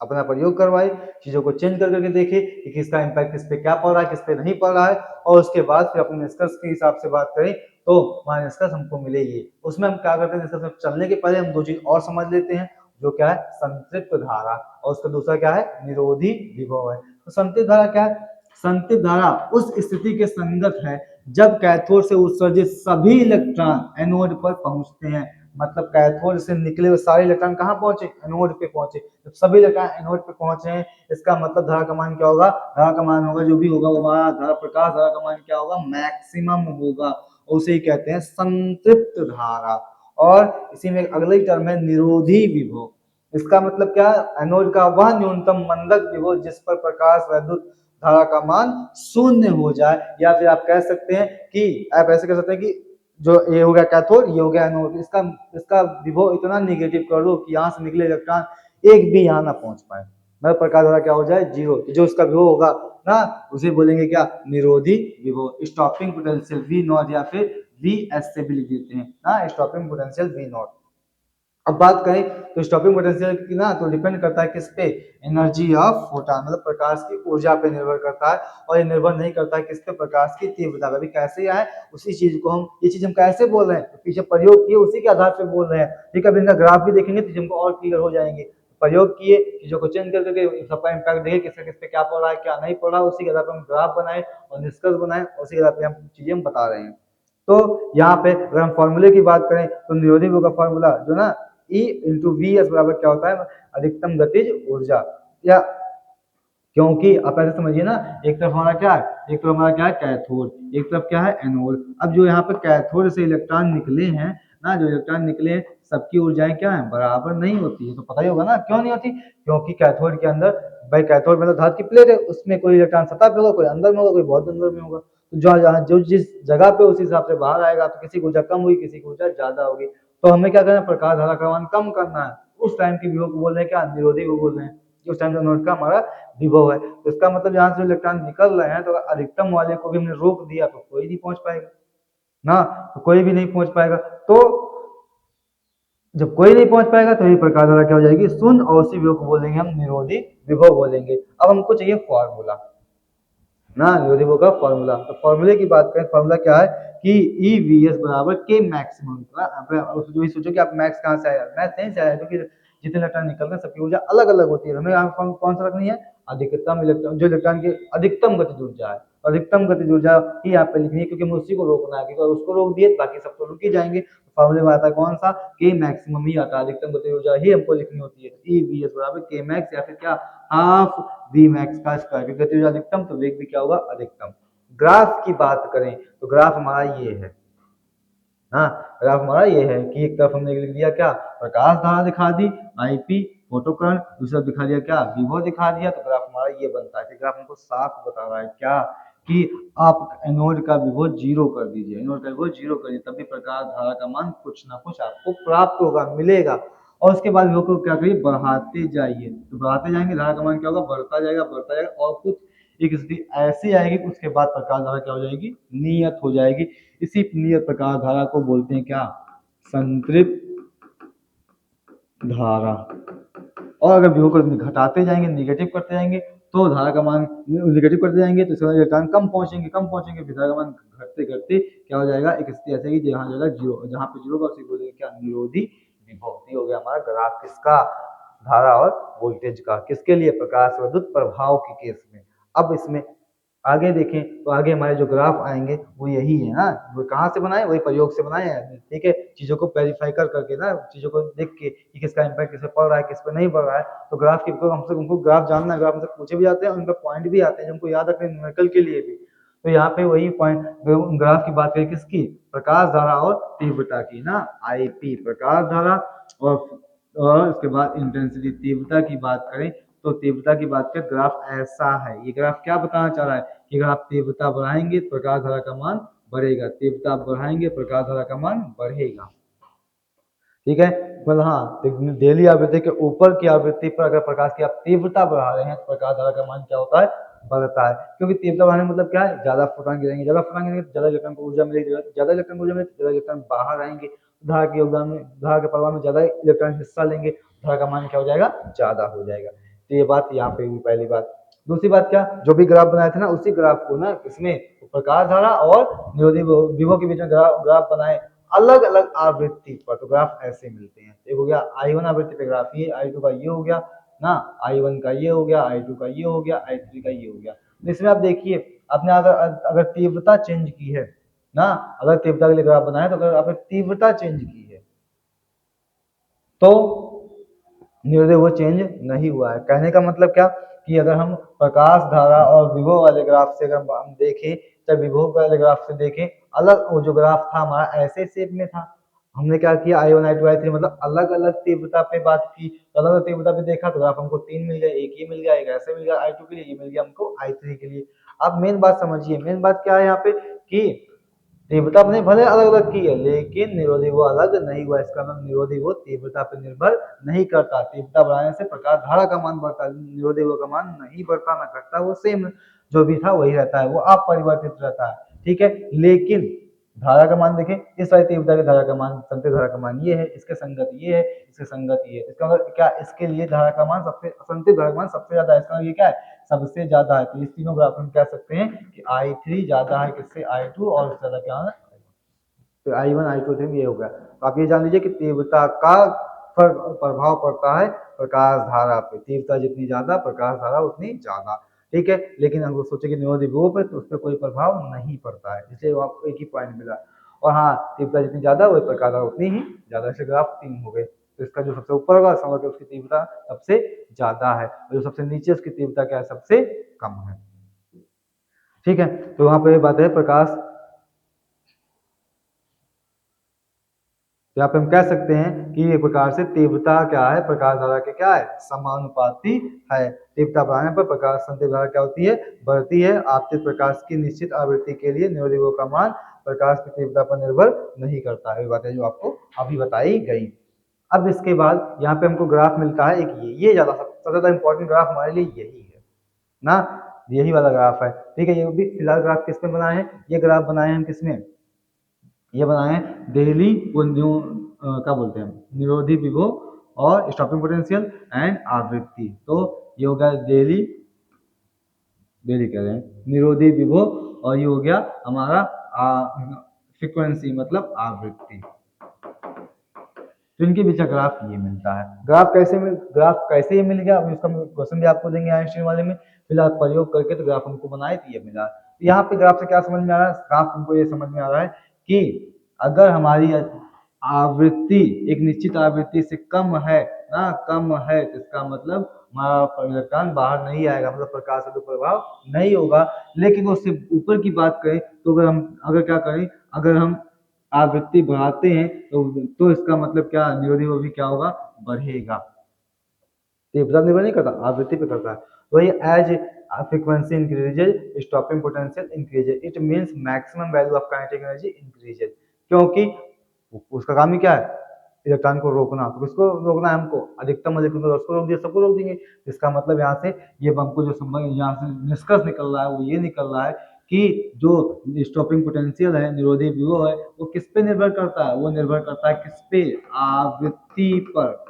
अपना प्रयोग करवाए, चीजों को चेंज कर करके देखे कि किसका इम्पैक्ट किस पे क्या पड़ रहा है, किस पे नहीं पड़ रहा है, और उसके बाद फिर अपने निष्कर्ष के हिसाब से बात करें तो हमारा निष्कर्ष हमको मिले ये। उसमें हम क्या करते हैं, निष्कर्ष चलने के पहले हम दो चीज और समझ लेते हैं, जो क्या है संतृप्त धारा, और उसका दूसरा क्या है निरोधी विभव है। तो संतृप्त धारा क्या है, संतृप्त धारा उस स्थिति के संगत है जब कैथोड से उत्सर्जित सभी इलेक्ट्रॉन एनोड पर पहुंचते हैं। मतलब कैथोड से निकले हुए सारे इलेक्ट्रॉन कहाँ पहुंचे, एनोड पे पहुंचे। जब सभी इलेक्ट्रॉन एनोड पे पहुंचे हैं, इसका मतलब धारा का मान क्या होगा, धारा का मान होगा जो भी होगा वो हमारा धारा प्रकाश धारा का मान क्या होगा, मैक्सिमम होगा, उसे ही कहते हैं संतृप्त धारा। और इसी में अगला ही टर्म है निरोधी विभव। इसका मतलब क्या, एनोड का वह न्यूनतम मंदक विभव जिस पर प्रकाश वैद्युत धारा का मान शून्य हो जाए, या फिर आप कह सकते हैं कि आप ऐसे कह सकते हैं कि जो ये हो गया कैथोड, ये हो गया एनोड, इसका इसका विभव इतना निगेटिव कर दो कि यहाँ से निकले इलेक्ट्रॉन एक भी यहाँ ना पहुंच पाए, मतलब प्रकाश धारा क्या हो जाए, जीरो। जो इसका विभव होगा ना, उसे बोलेंगे क्या, निरोधी विभव, स्टॉपिंग पोटेंशियल वी नॉट, या फिर वी एस से भी लिख देते हैं ना, स्टॉपिंग पोटेंशियल वी नॉट। अब बात करें तो स्टॉपिंग पोटेंशियल की ना, तो डिपेंड करता है किस पे, एनर्जी ऑफ फोटॉन, मतलब प्रकाश की ऊर्जा पे निर्भर करता है, और ये निर्भर नहीं करता है किस पे, प्रकाश की तीव्रता पे। अभी कैसे आए उसी चीज को हम, ये चीज हम कैसे बोल रहे हैं, तो पीछे प्रयोग किए उसी के आधार पे बोल रहे हैं। ठीक है, अब इनका ग्राफ भी देखेंगे तो हमको और क्लियर हो जाएंगे। प्रयोग किए, चीजों को चेंज करके सबका इम्पैक्ट देखे, किसका किस पे क्या पड़ रहा है क्या नहीं पड़ रहा है, उसी के आधार पर हम ग्राफ बनाए और निष्कर्ष बनाए, उसी के आधार पर हम चीजें हम बता रहे हैं। तो यहाँ पे अगर हम फॉर्मूले की बात करें तो निरोधी का फॉर्मूला जो ना E इंटू वी एस बराबर क्या होता है, अधिकतम गतिज ऊर्जा, या क्योंकि आप ऐसे समझिए ना, एक तरफ हमारा क्या है, एक तरफ हमारा क्या है कैथोड, एक तरफ क्या है एनोड। अब जो यहाँ पे कैथोड से इलेक्ट्रॉन निकले हैं ना, जो इलेक्ट्रॉन निकले हैं सबकी ऊर्जाएं क्या है, बराबर नहीं होती है। तो पता ही होगा ना क्यों नहीं होती, क्योंकि कैथोड के अंदर, भाई कैथोड में तो धातु की प्लेट है, उसमें कोई इलेक्ट्रॉन सतह पे होगा, कोई अंदर में होगा, कोई बहुत अंदर में होगा। तो जो जहाँ जो जिस जगह पे उस हिसाब से बाहर आएगा, तो किसी की ऊर्जा कम हुई, किसी की ऊर्जा ज्यादा होगी। तो हमें क्या करना है, प्रकाश धारा का मान कम करना है। उस टाइम की विभव को बोल रहे हैं क्या, निरोधी को बोल रहे हैं। उस टाइम नोड का हमारा विभव है। तो इसका मतलब यहाँ से इलेक्ट्रॉन निकल रहे हैं, तो अधिकतम वाले को भी हमने रोक दिया तो कोई नहीं पहुंच पाएगा ना, तो कोई भी नहीं पहुंच पाएगा। तो जब कोई नहीं पहुंच पाएगा तो ये प्रकाश धारा क्या हो जाएगी, शून्य, और उसी विभव को बोलेंगे हम निरोधी विभव बोलेंगे। अब हमको चाहिए फॉर्मूला ना, निरोधी विभव का फॉर्मूला। तो फॉर्मूले की बात करें, फॉर्मूला क्या है कि ई वी एस बराबर के मैक्सिमम। जो भी सोचो कि आप मैक्स कहाँ से आया, मैक्स नहीं से आया, क्योंकि जितने इलेक्ट्रॉन निकल रहे हैं सबकी ऊर्जा अलग अलग होती है। हमें यहाँ कौन सा रखनी है, अधिकतम इलेक्ट्रॉन, जो इलेक्ट्रॉन की अधिकतम गतिज ऊर्जा है, अधिकतम गतिज ऊर्जा ही यहाँ पे लिखनी है, क्योंकि हमें उसी को रोकना है। क्योंकि अगर उसको रोक दिए बाकी सब तो रुक ही जाएंगे। फॉर्मूले में आता है कौन सा, के मैक्सिमम ही आता है, अधिकतम गतिज ऊर्जा ही हमको लिखनी होती है। ई वी एस बराबर के मैक्स या फिर क्या, हाफ वी मैक्स का स्क्वायर, क्योंकि गतिज ऊर्जा अधिकतम तो वेग भी क्या होगा, अधिकतम। ग्राफ की बात करें तो ग्राफ हमारा ये है, हाँ ग्राफ हमारा ये है कि एक तरफ हमने लिख दिया क्या, प्रकाश धारा दिखा दी आईपी फोटो करंट, दूसरा दिखा दिया क्या, विभव दिखा दिया। तो ग्राफ हमारा ये बनता है। ग्राफ हमको साफ बता रहा है क्या, कि आप एनोड का विभव जीरो कर दीजिए, एनोड का विभव जीरो करिए, तभी प्रकाश धारा का मान कुछ ना कुछ आपको प्राप्त होगा, मिलेगा। और उसके बाद विभव को क्या करिए, बढ़ाते जाइए, तो बढ़ाते जाएंगे धारा का मान क्या होगा, बढ़ता जाएगा बढ़ता जाएगा, और कुछ एक स्थिति ऐसी आएगी कि उसके बाद प्रकाश धारा क्या हो जाएगी, नियत हो जाएगी। इसी नियत प्रकाश धारा को बोलते हैं क्या, संतृप्त धारा। और अगर विभव को घटाते जाएंगे, निगेटिव करते जाएंगे, तो धारा का मान निगेटिव करते जाएंगे तो इसका इलेक्ट्रॉन कम पहुंचेंगे, फिर धारा का मान घटते घटते क्या हो जाएगा, एक स्थिति ऐसे की जहाँ जाएगा जीरो, जहाँ पे जीरो का उसी बोलेंगे क्या, निरोधी विभव। ये हो गया हमारा ग्राफ किसका, धारा और वोल्टेज का, किसके लिए, प्रकाश विद्युत प्रभाव के केस में। अब इसमें आगे देखें तो आगे हमारे जो ग्राफ आएंगे वो यही है ना, वो कहाँ से बनाए, वही प्रयोग से बनाए हैं, ठीक है। चीजों को वेरीफाई कर करके ना, चीजों को देख के कि किसका इम्पैक्ट किस पे पड़ रहा है, किस पे नहीं पड़ रहा है। तो ग्राफ की हमसे उनको ग्राफ जानना है, ग्राफ हमसे पूछे भी जाते हैं, उनका पॉइंट भी आते हैं जिनको याद रखने न्यूमेरिकल के लिए भी। तो यहाँ पे वही पॉइंट, ग्राफ की बात करें किसकी, प्रकाश धारा और तीव्रता की ना, आईपी प्रकाश धारा, और उसके बाद इंटेंसिटी तीव्रता की बात करें, तो तीव्रता की बात करें, ग्राफ ऐसा है। ये ग्राफ क्या बताना चाह रहा है कि अगर आप तीव्रता बढ़ाएंगे तो प्रकाश धारा का मान बढ़ेगा, तीव्रता बढ़ाएंगे प्रकाश धारा का मान बढ़ेगा, ठीक है। मतलब हाँ, डेली आवृत्ति के ऊपर की आवृत्ति पर अगर प्रकाश की आप तीव्रता बढ़ा रहे हैं तो प्रकाश धारा का मान क्या होता है, बढ़ता है। क्योंकि तीव्रता बढ़ाने मतलब क्या है, ज्यादा फोटॉन गिरेंगे, ज्यादा फोटॉन गिरेंगे तो ज्यादा इलेक्ट्रॉन को ऊर्जा मिलेगी, ज्यादा इलेक्ट्रॉन को ऊर्जा मिलेगी, ज्यादा इलेक्ट्रॉन बाहर आएंगे, धारा के योगदान में, धारा के प्रवाह में ज्यादा इलेक्ट्रॉन हिस्सा लेंगे, धारा का मान क्या हो जाएगा, ज्यादा हो जाएगा। तो ये बात यहाँ पे भी पहली बात। दूसरी बात क्या, जो भी ग्राफ बनाए थे ना, उसी ग्राफ को ना इसमें प्रकाश धारा और निरोधी विभव के बीच में ग्राफ बनाए अलग अलग आवृत्ति पर, तो ग्राफ ऐसे मिलते हैं। एक हो गया I1 आवृत्ति पे ग्राफ, ये I2 का ये हो गया ना, I1 का ये हो गया, I2 का ये हो गया, I3 का ये हो गया। तो इसमें आप देखिए, आपने अगर अगर तीव्रता चेंज की है ना, अगर तीव्रता के लिए ग्राफ बनाया, तो अगर आपने तीव्रता चेंज की है तो निरोधी वो चेंज नहीं हुआ है। कहने का मतलब क्या, कि अगर हम प्रकाश धारा और विभव वाले ग्राफ से अगर हम देखें, चाहे विभव वाले ग्राफ से देखें, अलग वो जो ग्राफ था हमारा ऐसे शेप में था, हमने क्या किया, I1 I2 I3 मतलब अलग अलग तीव्रता पे बात की, तो अलग अलग तीव्रता पे देखा तो ग्राफ हमको 3 मिल गया, एक ये मिल गया, एक ऐसे मिल गया I2 के लिए, ये मिल गया हमको I3 के लिए। अब मेन बात समझिए, मेन बात क्या है यहाँ पे, कि तीव्रता अपने भले अलग अलग की है, लेकिन निरोधी वो अलग नहीं हुआ। इसका मतलब निरोधी वो तीव्रता पर निर्भर नहीं करता, तीव्रता बढ़ाने से प्रकाश धारा का मान बढ़ता है, निरोधी वो का मान नहीं बढ़ता ना घटता, वो सेम जो भी था वही रहता है, वो अपरिवर्तित रहता है, ठीक है। लेकिन धारा का मान देखें, इस वाली तीव्रता की धारा का मान, संतृप्त धारा का मान ये है, इसके संगत ये है, इसके संगत ये है। इसका मतलब क्या, इसके लिए धारा का मान सबसे, संतृप्त धारा का मान सबसे ज्यादा है, इसका मतलब ये क्या है, सबसे ज्यादा है। तो इस तीनों ग्राफ में कह सकते हैं कि I3 ज्यादा है किससे, I2, और उससे ज्यादा क्या है, तो I1 I2 3 ये हो गया। तो आप ये जान लीजिए कि तीव्रता का प्रभाव पड़ता है प्रकाश धारा पे, तीव्रता जितनी ज्यादा प्रकाश धारा उतनी ज्यादा, ठीक है। लेकिन अगर सोचे कि निरोधी विभव पे, तो उस पर कोई प्रभाव नहीं पड़ता है, इसलिए आपको एक ही पॉइंट मिला। और हाँ, तीव्रता जितनी ज्यादा वही प्रकाश धारा उतनी ही ज्यादा, से ग्राफ 3 हो गए। तो इसका जो सबसे ऊपर होगा समझ के उसकी तीव्रता सबसे ज्यादा है, और जो सबसे नीचे उसकी तीव्रता क्या है, सबसे कम है। ठीक है, तो वहां पर बात है प्रकाश, यहाँ पे हम कह सकते हैं कि एक प्रकार से तीव्रता क्या है, प्रकाश धारा के क्या है, समानुपाती है। तीव्रता बढ़ाने पर प्रकाश संतेज धारा क्या होती है, बढ़ती है। आपतित प्रकाश की निश्चित आवृत्ति के लिए निरोधी विभव का मान प्रकाश की तीव्रता पर निर्भर नहीं करता है। ये बात है जो आपको अभी बताई गई। अब इसके बाद यहाँ पे हमको ग्राफ मिलता है एक, ये ज्यादा सबसे ज्यादा इंपॉर्टेंट ग्राफ हमारे लिए यही है ना, यही वाला ग्राफ है। ठीक है, ये भी फिलहाल ग्राफ किसमें बनाए हैं, ये ग्राफ बनाए हैं हम किसमें, ये बनाए हैं दिल्ली क्या बोलते हैं, निरोधी विभव और स्टॉपिंग पोटेंशियल एंड आवृत्ति। तो ये हो गया दिल्ली, दिल्ली कह रहे हैं निरोधी विभव, और ये हो गया हमारा फ्रीक्वेंसी मतलब आवृत्ति। तो इनके बीच का ग्राफ ये मिलता है। ग्राफ कैसे ये मिल गया, अभी उसका क्वेश्चन भी आपको देंगे आइंस्टीन वाले में, फिलहाल प्रयोग करके तो ग्राफ हमको बनाए तो ये मिला। यहाँ पे ग्राफ से क्या समझ में आ रहा है, ग्राफ हमको ये समझ में आ रहा है कि अगर हमारी आवृत्ति एक निश्चित आवृत्ति से कम है ना, कम है, तो इसका मतलब हमारा इलेक्ट्रॉन बाहर नहीं आएगा, मतलब प्रकाश का प्रभाव नहीं होगा। लेकिन उससे ऊपर की बात करें तो अगर क्या करें, अगर हम आवृत्ति बढ़ाते हैं तो इसका मतलब क्या, निरोधी वो भी क्या होगा, बढ़ेगा। तीव्रता निर्भर नहीं करता, आवृत्ति पे करता है। वही as frequency increases stopping potential increases, it means maximum value of kinetic energy increases। क्योंकि उसका काम ही क्या है, इलेक्ट्रॉन को रोकना। तो किसको रोकना है हमको, अधिकतम अधिकतम उसको रोक दिया, सबको रोक देंगे। इसका मतलब यहाँ से ये हमको जो यहाँ से निष्कर्ष निकल रहा है वो ये निकल रहा है कि जो स्टॉपिंग पोटेंशियल है, निरोधी विभव है, वो किस पे निर्भर करता है, वो निर्भर करता है किस पे, आवृत्ति पर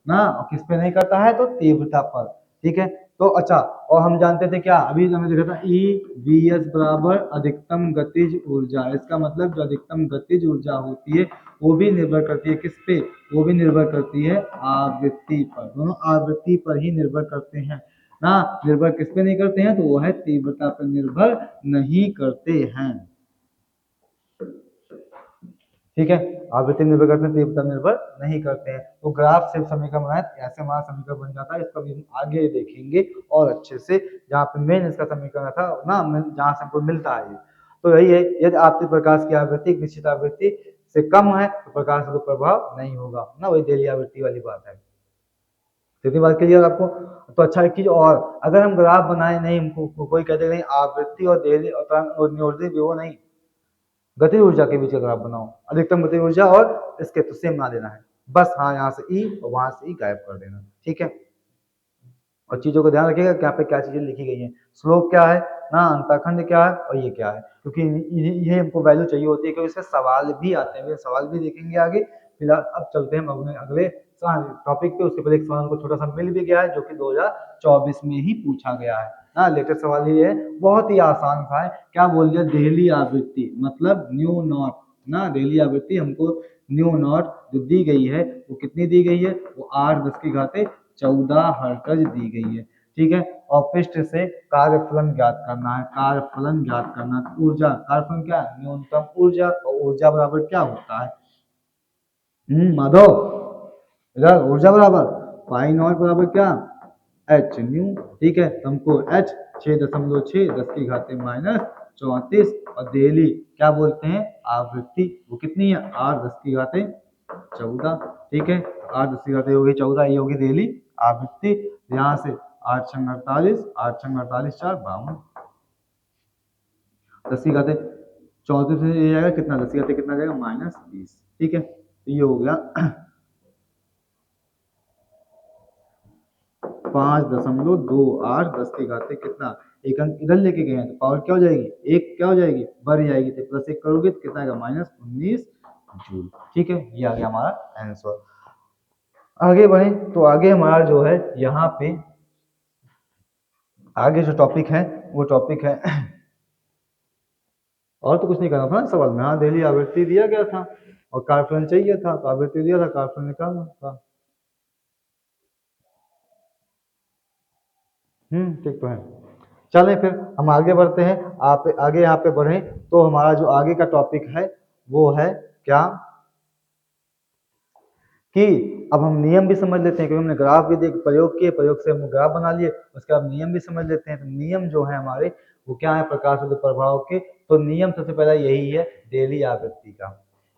ना, और किस पे नहीं करता है, तो तीव्रता पर। ठीक है, तो अच्छा, और हम जानते थे क्या, अभी हमने देखा था ई वी एस बराबर अधिकतम गतिज ऊर्जा। इसका मतलब जो अधिकतम गतिज ऊर्जा होती है वो भी निर्भर करती है किस पे, वो भी निर्भर करती है आवृत्ति पर। दोनों आवृत्ति पर ही निर्भर करते हैं ना, निर्भर किस पे नहीं करते हैं, तो वो है तीव्रता पर निर्भर नहीं करते हैं। ठीक है, आवृत्ति निर्भर करते हैं, तीव्रता निर्भर नहीं करते हैं। तो ग्राफ से समीकरण बनाए ऐसे हमारा समीकरण बन जाता है। इसका भी हम आगे देखेंगे और अच्छे से, जहाँ पे मेन इसका समीकरण था ना, जहाँ से हमको मिलता है। तो यही है, यदि आपतित प्रकाश की आवृत्ति निश्चित आवृत्ति से कम है तो प्रकाश का प्रभाव नहीं होगा ना, वही दिल्ली आवृत्ति वाली बात है। इतनी बात क्लियर आपको। तो अच्छा एक चीज और, अगर हम ग्राफ बनाए नहीं, हमको कोई कहते नहीं आवृत्ति और दिल्ली और निरोधी विभव नहीं, गतिज ऊर्जा के बीच का ग्राफ बनाओ, अधिकतम गतिज ऊर्जा और इसके तो सेम बना देना है बस। हाँ, यहाँ से ई और वहां से ई गायब कर देना। ठीक है, और चीजों को ध्यान रखिएगा क्या पे क्या चीजें लिखी गई हैं, स्लोप क्या है ना, अंतःखंड क्या है और ये क्या है, क्योंकि ये हमको वैल्यू चाहिए होती है, क्योंकि इससे सवाल भी आते हैं, सवाल भी देखेंगे आगे। फिलहाल अब चलते हैं अपने अगले टॉपिक पे। उसके पहले एक सवाल को छोटा सा मिल भी गया है जो कि 2024 में ही पूछा गया है ना, लेटेस्ट सवाल ये है, बहुत ही आसान था। क्या बोल दिया, दिल्ली आवृत्ति मतलब न्यू नॉट ना, दिल्ली आवृत्ति हमको न्यू नॉट जो दी गई है वो कितनी दी गई है, वो 8×10⁴ हर्ट्ज दी गई है। ठीक है, और पृष्ठ से कार्यफलन ज्ञात करना है, कार्यफलन ज्ञात करना। ऊर्जा, कार्यफलन क्या है, न्यूनतम ऊर्जा, और ऊर्जा बराबर क्या होता है, माधव इधर, ऊर्जा बराबर पाई नॉट बराबर क्या, एच न्यू। ठीक है, हमको एच 6.6 10⁻⁻34, और दिल्ली क्या बोलते हैं, आवृत्ति, वो कितनी है, 8×10⁻14। ठीक है, 8×10 होगी 14, ये होगी दिल्ली आवृत्ति। यहाँ से 8×48, 8×48 4 52, 10⁻34 से ये जाएगा कितना, 10⁻34 कितना जाएगा, -20। ठीक है, तो ये हो गया 5.28 10⁻⁷ कितना, एक अंक इधर लेके गए हैं तो पावर क्या हो जाएगी, एक क्या हो जाएगी, बढ़ जाएगी, तो +1 करोगे तो कितना आएगा, -19 जूल। ठीक है, ये आ गया हमारा आंसर। आगे बढ़े तो आगे हमारा जो है यहाँ पे आगे जो टॉपिक है वो टॉपिक है और तो कुछ नहीं करना था सवाल में। हाँ, दिल्ली आवृत्ति दिया गया था और कार्यफलन चाहिए था, तो आवृत्ति दिया था, कार्यफलन निकालना था। ठीक तो है। चलें फिर हम आगे बढ़ते हैं। आप आगे यहाँ पे बढ़े तो हमारा जो आगे का टॉपिक है वो है क्या, कि अब हम नियम भी समझ लेते हैं, क्योंकि हमने ग्राफ भी देख प्रयोग किए, प्रयोग से हम ग्राफ बना लिए, उसके बाद नियम भी समझ लेते हैं। तो नियम जो है हमारे वो क्या है प्रकाश विद्युत प्रभाव के। तो नियम सबसे पहला यही है डेली आवृत्ति का,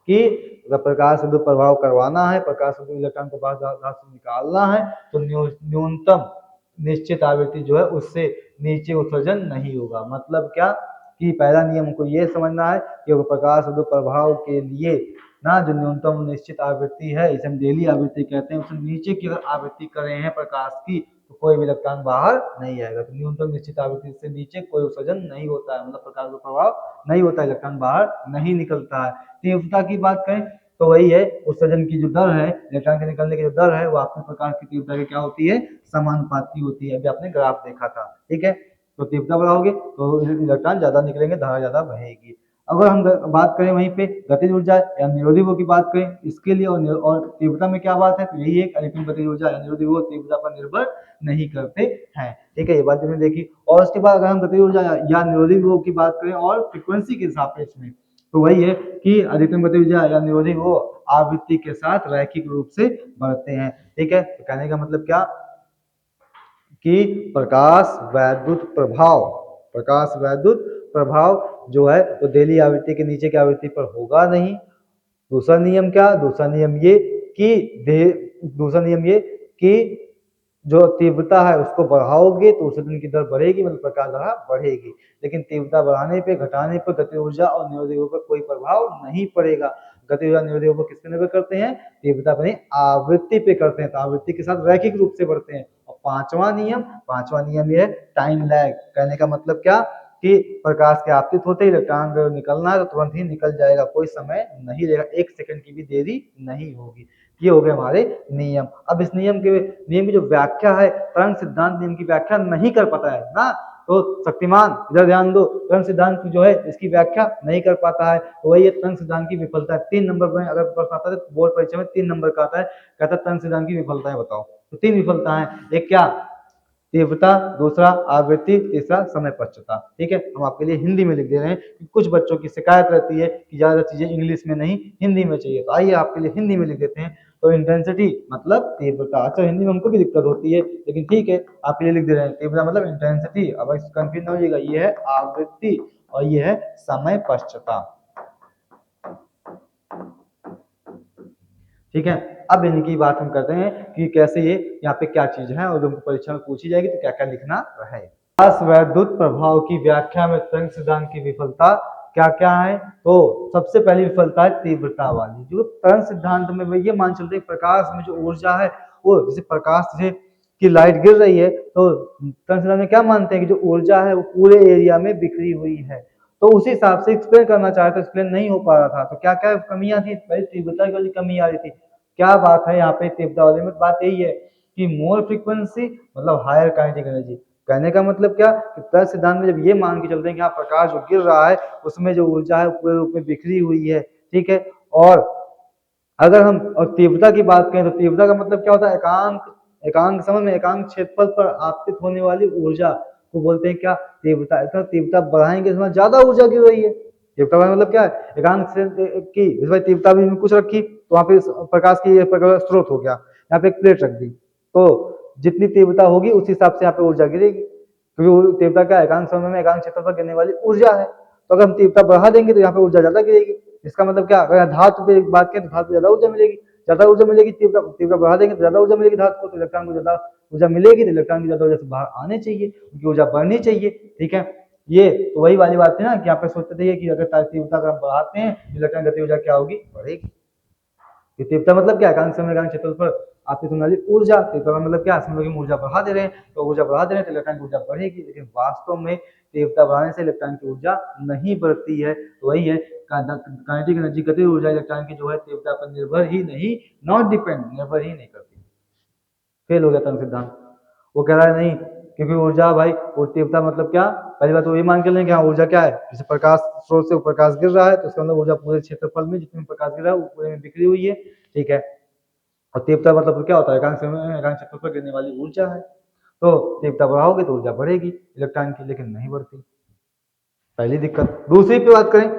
कि अगर प्रकाश विद्युत प्रभाव करवाना है, प्रकाश विद्युत इलेक्ट्रॉन को बाहर से निकालना है, तो न्यूनतम निश्चित आवृत्ति जो है उससे नीचे उत्सर्जन नहीं होगा। मतलब क्या कि पहला नियम हमको ये समझना है कि प्रकाश विद्युत प्रभाव के लिए ना जो न्यूनतम निश्चित आवृत्ति है, इसे हम डेली आवृत्ति कहते हैं, उससे नीचे की अगर आवृत्ति कर रहे हैं प्रकाश की तो कोई भी इलेक्ट्रॉन बाहर नहीं आएगा। तो न्यूनतम निश्चित आवृत्ति से नीचे कोई उत्सर्जन नहीं होता है, मतलब प्रकाश का प्रभाव नहीं होता, इलेक्ट्रॉन बाहर नहीं निकलता है। तीव्रता की बात करें तो वही है उत्सर्जन की जो दर है, इलेक्ट्रॉन के निकलने की जो दर है वो आपके प्रकाश की तीव्रता की क्या होती है, समानुपाती होती है। अभी आपने ग्राफ देखा था, ठीक है। तो तीव्रता बढ़ाओगे तो इलेक्ट्रॉन ज्यादा निकलेंगे, धारा ज्यादा बहेगी। अगर हम बात करें वहीं पे गतिज ऊर्जा या निरोधी की बात करें इसके लिए, और तीव्रता में क्या बात है, तो यही एक अधिकतम गतिज ऊर्जा या निरोधी तीव्रता पर निर्भर नहीं करते हैं, ठीक है। ये बात हमने देखी। और उसके बाद अगर हम गतिज ऊर्जा या निरोधी की बात करें और फ्रीक्वेंसी के सापेक्ष में, तो वही है कि अधिकतम गतिज ऊर्जा या निरोधी आवृत्ति के साथ रैखिक रूप से बढ़ते हैं, ठीक है। तो कहने का मतलब क्या कि प्रकाश वैद्युत प्रभाव जो है वो डेली आवृत्ति के नीचे की आवृत्ति पर होगा नहीं। दूसरा नियम क्या, दूसरा नियम ये कि जो तीव्रता है उसको बढ़ाओगे तो उत्सर्जन की दर बढ़ेगी, मतलब प्रकाश धारा बढ़ेगी। लेकिन तीव्रता बढ़ाने पे घटाने पर गतिज ऊर्जा और निरोधी पर कोई प्रभाव नहीं पड़ेगा। गतिज ऊर्जा निरोधी पर किस पे निर्भर करते हैं, तीव्रता पर नहीं, आवृत्ति पे करते हैं। तो आवृत्ति के साथ रैखिक रूप से बढ़ते हैं। और पांचवा नियम ये है टाइम लैग। कहने का मतलब क्या कि प्रकाश के आपतित होते ही इलेक्ट्रॉन निकलना है तो तुरंत ही निकल जाएगा, कोई समय नहीं लगेगा, 1 सेकंड की भी देरी नहीं होगी। ये हो गए हमारे नियम। अब इस नियम की जो व्याख्या है, तरंग सिद्धांत नियम की व्याख्या नहीं कर पाता है ना, तो शक्तिमान इधर ध्यान दो, तरंग सिद्धांत जो है इसकी व्याख्या नहीं कर पाता है। तो वही तरंग सिद्धांत की विफलता है। 3 नंबर में अगर प्रश्न आता है तो बोर्ड परीक्षा में 3 नंबर का आता है, कहता है तरंग सिद्धांत की विफलता है बताओ। तो 3 विफलता है, एक क्या तीव्रता, दूसरा आवृत्ति, तीसरा समय पश्चता, ठीक है। हम आपके लिए हिंदी में लिख दे रहे हैं कि कुछ बच्चों की शिकायत रहती है कि ज्यादा चीजें इंग्लिश में नहीं हिंदी में चाहिए, तो आइए आपके लिए हिंदी में लिख देते हैं। तो इंटेंसिटी मतलब तीव्रता, अच्छा हिंदी में हमको भी दिक्कत होती है लेकिन ठीक है आपके लिए लिख दे रहे हैं। तीव्रता मतलब इंटेंसिटी, अब कंफ्यूज ना होइएगा, ये है आवृत्ति और ये है समय पश्चता, ठीक है। अब इनकी बात हम करते हैं कि कैसे ये यहाँ पे क्या चीज है और जो परीक्षा में पूछी जाएगी तो क्या क्या लिखना रहे। प्रकाश वैद्युत प्रभाव की व्याख्या में तरंग सिद्धांत की विफलता क्या क्या है, तो सबसे पहली विफलता है तीव्रता वाली। जो तरंग सिद्धांत में ये मान चलते हैं प्रकाश में जो ऊर्जा है वो जैसे प्रकाश से की लाइट गिर रही है तो तरंग सिद्धांत में क्या मानते हैं कि जो ऊर्जा है वो पूरे एरिया में बिखरी हुई है। तो उसी हिसाब से एक्सप्लेन करना चाहे तो एक्सप्लेन नहीं हो पा रहा था। तो क्या क्या कमियां थी, पहले तीव्रता की वाली कमी आ रही थी। क्या बात है यहाँ पे तीव्रता वाले में, बात यही है कि मोर फ्रीक्वेंसी मतलब हायर काइनेटिक एनर्जी। कहने का मतलब क्या कि तरंग सिद्धांत में जब ये मान के चलते हैं कि हाँ प्रकाश जो गिर रहा है उसमें जो ऊर्जा है पूरे रूप में बिखरी हुई है, ठीक है। और अगर हम और तीव्रता की बात करें तो तीव्रता का मतलब क्या होता है, एकांक समय में एकांक क्षेत्रफल पर आपतित होने वाली ऊर्जा को बोलते हैं क्या, तीव्रता। तो तीव्रता बढ़ाएंगे समय ज्यादा ऊर्जा गिर रही है। तीव्रता का मतलब क्या है, एकांक से की इस बार तीव्रता भी कुछ रखी तो वहां पे प्रकाश की स्रोत हो गया, यहाँ पे एक प्लेट रख दी तो जितनी तीव्रता होगी उस हिसाब से यहाँ पे ऊर्जा गिरेगी, क्योंकि तीव्रता क्या एकांक समय में एकांक क्षेत्र पर गिरने वाली ऊर्जा है। तो अगर हम तीव्रता बढ़ा देंगे तो यहाँ पे ऊर्जा ज्यादा गिरेगी। इसका मतलब क्या, अगर धातु पे बात करें तो धातु ज्यादा ऊर्जा मिलेगी, तीव्रता बढ़ा देंगे तो ज्यादा ऊर्जा मिलेगी धातु को, तो इलेक्ट्रॉन को ज्यादा ऊर्जा मिलेगी, तो इलेक्ट्रॉन की ज्यादा ऊर्जा से बाहर आने चाहिए, उनकी ऊर्जा बढ़नी चाहिए, ठीक है। ये तो वही वाली बात है ना कि यहाँ पे सोचते थे कि अगर तीव्रता अगर हम बढ़ाते हैं इलेक्ट्रॉन गति ऊर्जा क्या होगी, बढ़ेगी। तीव्रता मतलब क्या, एकांक समय एकांक क्षेत्र पर आपकी होने वाली ऊर्जा। तीव्रता मतलब क्या, हम लोग ऊर्जा बढ़ा दे रहे हैं, तो ऊर्जा बढ़ा दे रहे हैं तो इलेक्ट्रॉन की ऊर्जा बढ़ेगी, लेकिन वास्तव में तीव्रता बढ़ाने से इलेक्ट्रॉन की ऊर्जा नहीं बढ़ती है। तो वही है काइनेटिक एनर्जी, गतिज ऊर्जा इलेक्ट्रॉन की जो है तीव्रता पर निर्भर ही नहीं, नॉट डिपेंड, निर्भर ही नहीं करती। फेल हो गया तरंग सिद्धांत। वो कह रहा है नहीं, क्योंकि ऊर्जा भाई वो तीव्रता मतलब क्या, पहली बात तो ये मान के लें कि हाँ ऊर्जा क्या है, जैसे प्रकाश स्रोत से प्रकाश गिर रहा है तो उसके अंदर ऊर्जा पूरे क्षेत्रफल में जितने प्रकाश गिर रहा है वो पूरे में बिखरी हुई है, ठीक है। और तीव्रता मतलब क्या होता है, एकांक समय एकांक क्षेत्रफल पर गिरने वाली ऊर्जा है। तो तीव्रता बढ़ाओगे तो ऊर्जा बढ़ेगी इलेक्ट्रॉन की, लेकिन नहीं बढ़ती, पहली दिक्कत। दूसरी पे बात करें,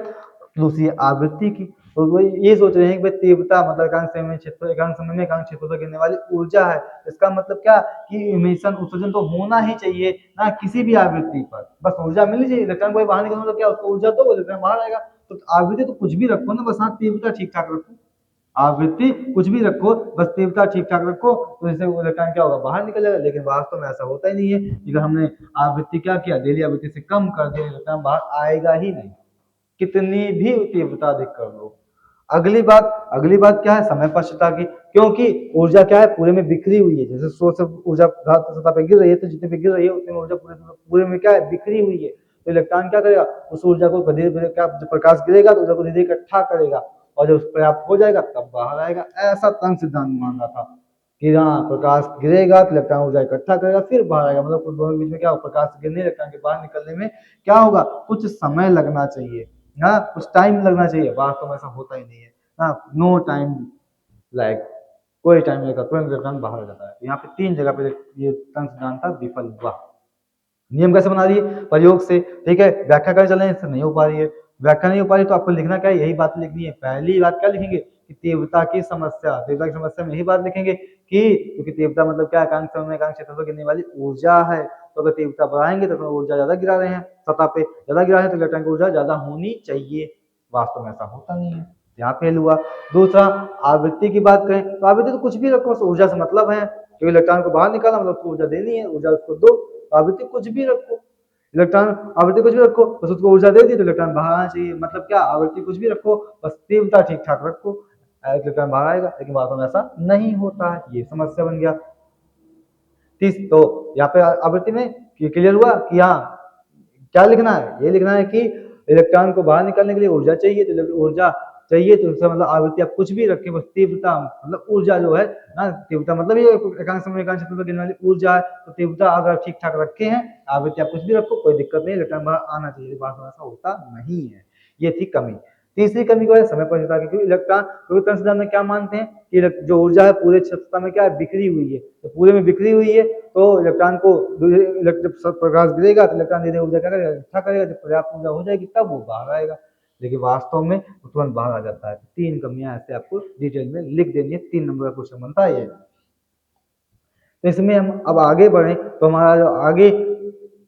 दूसरी आवृत्ति की। तो वो ये सोच रहे हैं कि भाई तीव्रता मतलब एकांक समय में क्षेत्र, एकांक समय में एकांक क्षेत्र पर गिरने वाली ऊर्जा है। इसका मतलब क्या कि इमिशन उत्सर्जन तो होना ही चाहिए ना किसी भी आवृत्ति पर, बस ऊर्जा मिलनी चाहिए। इलेक्ट्रॉन कोई बाहर निकलना तो क्या उसको ऊर्जा दो, इलेक्ट्रॉन बाहर आएगा। तो आवृत्ति तो कुछ भी रखो ना, बस हाँ तीव्रता ठीक ठाक रखो, आवृत्ति कुछ भी रखो, बस तीव्रता ठीक ठाक रखो, तो इससे इलेक्ट्रॉन क्या होगा, बाहर निकल जाएगा। लेकिन वास्तव में ऐसा होता ही नहीं है। अगर हमने आवृत्ति क्या किया, डेली आवृत्ति से कम कर दिया, इलेक्ट्रॉन बाहर आएगा ही नहीं, कितनी भी तीव्रता अधिक कर लो। अगली बात क्या है, समय पश्चता की, क्योंकि ऊर्जा क्या है पूरे में बिखरी हुई है। जैसे सोर्स ऊर्जा सतह पे गिर रही है, तो जितने पे गिर रही है उतनी ऊर्जा पूरे में क्या है, बिखरी हुई है। तो इलेक्ट्रॉन क्या करेगा, उस ऊर्जा को धीरे धीरे क्या, जब प्रकाश गिरेगा तो ऊर्जा को धीरे धीरे इकट्ठा करेगा, और जब पर्याप्त हो जाएगा तब बाहर आएगा। ऐसा तरंग सिद्धांत मान रहा था कि हाँ प्रकाश गिरेगा तो इलेक्ट्रॉन ऊर्जा इकट्ठा करेगा फिर बाहर आएगा। मतलब दोनों के बीच में क्या होगा, प्रकाश गिरने इलेक्ट्रॉन के बाहर निकलने में क्या होगा, कुछ समय लगना चाहिए ना, कुछ टाइम लगना चाहिए। वास्तव में ऐसा होता ही नहीं है ना, नो टाइम लाइक, कोई टाइम नहीं लगता, तुरंत इलेक्ट्रॉन बाहर आ जाता है। यहाँ पे 3 जगह पे ये तरंग सिद्धांत था विफल हुआ। नियम कैसे बना रही है, प्रयोग से, ठीक है। व्याख्या करने चल रहे हैं, इससे नहीं हो पा रही है, व्याख्या नहीं हो पा रही, तो आपको लिखना क्या है, यही बात लिखनी है। पहली बात क्या लिखेंगे कि तीव्रता की समस्या, तीव्रता की समस्या में यही बात लिखेंगे कि क्योंकि तीव्रता मतलब क्या, एकांक समय में एकांक क्षेत्र पर गिरने वाली ऊर्जा है। तो अगर तीव्रता बढ़ाएंगे तो ऊर्जा ज्यादा गिरा रहे हैं, सतह पे ज्यादा गिरा है, तो इलेक्ट्रॉन की ऊर्जा ज्यादा होनी चाहिए। वास्तव में ऐसा होता नहीं है, यहाँ फेल हुआ। दूसरा, आवृत्ति की बात करें तो आवृत्ति तो कुछ भी रखो, ऊर्जा से मतलब है, क्योंकि इलेक्ट्रॉन को बाहर निकाला मतलब उसको ऊर्जा देनी है, ऊर्जा उसको दो। आवृत्ति कुछ भी रखो, इलेक्ट्रॉन आवृत्ति कुछ भी रखो, बस उसको ऊर्जा दे दी तो इलेक्ट्रॉन बाहर आना चाहिए। मतलब क्या, आवृत्ति कुछ भी रखो, बस तीव्रता ठीक ठाक रखो, इलेक्ट्रॉन बाहर आएगा। लेकिन वास्तव में ऐसा नहीं होता है, ये समस्या बन गया। तो यहाँ पे आवृत्ति में क्लियर हुआ कि हाँ क्या लिखना है, ये लिखना है कि इलेक्ट्रॉन को बाहर निकालने के लिए ऊर्जा चाहिए, तो ऊर्जा चाहिए तो उसका मतलब आवृत्ति आप कुछ भी रखे, बस तीव्रता मतलब ऊर्जा जो है ना, तीव्रता मतलब ये एकांक समय एकांक क्षेत्र पर गिरने वाली ऊर्जा है। तो तीव्रता अगर ठीक ठाक रखे हैं, आवृत्ति आप कुछ भी रखो, कोई दिक्कत नहीं, इलेक्ट्रॉन बाहर आना चाहिए। वास्तव में ऐसा होता नहीं है, ये थी कमी। तीसरी कमी को है समय परिवर्तन की, क्योंकि इलेक्ट्रॉन, क्योंकि तरंग सिद्धांत में क्या मानते हैं कि जो ऊर्जा है पूरे सतह में क्या है, बिखरी हुई है। तो पूरे में बिखरी हुई है तो इलेक्ट्रॉन को जब प्रकाश गिरेगा तो इलेक्ट्रॉन धीरे ऊर्जा क्या करेगा, इकट्ठा करेगा, जब पर्याप्त ऊर्जा हो जाएगी तब वो बाहर आएगा। लेकिन वास्तव में वो तुरंत बाहर आ जाता है। 3 कमियां ऐसे आपको डिटेल में लिख देनी है, 3 नंबर का क्वेश्चन बनता है ये। तो इसमें हम अब आगे बढ़े तो हमारा जो आगे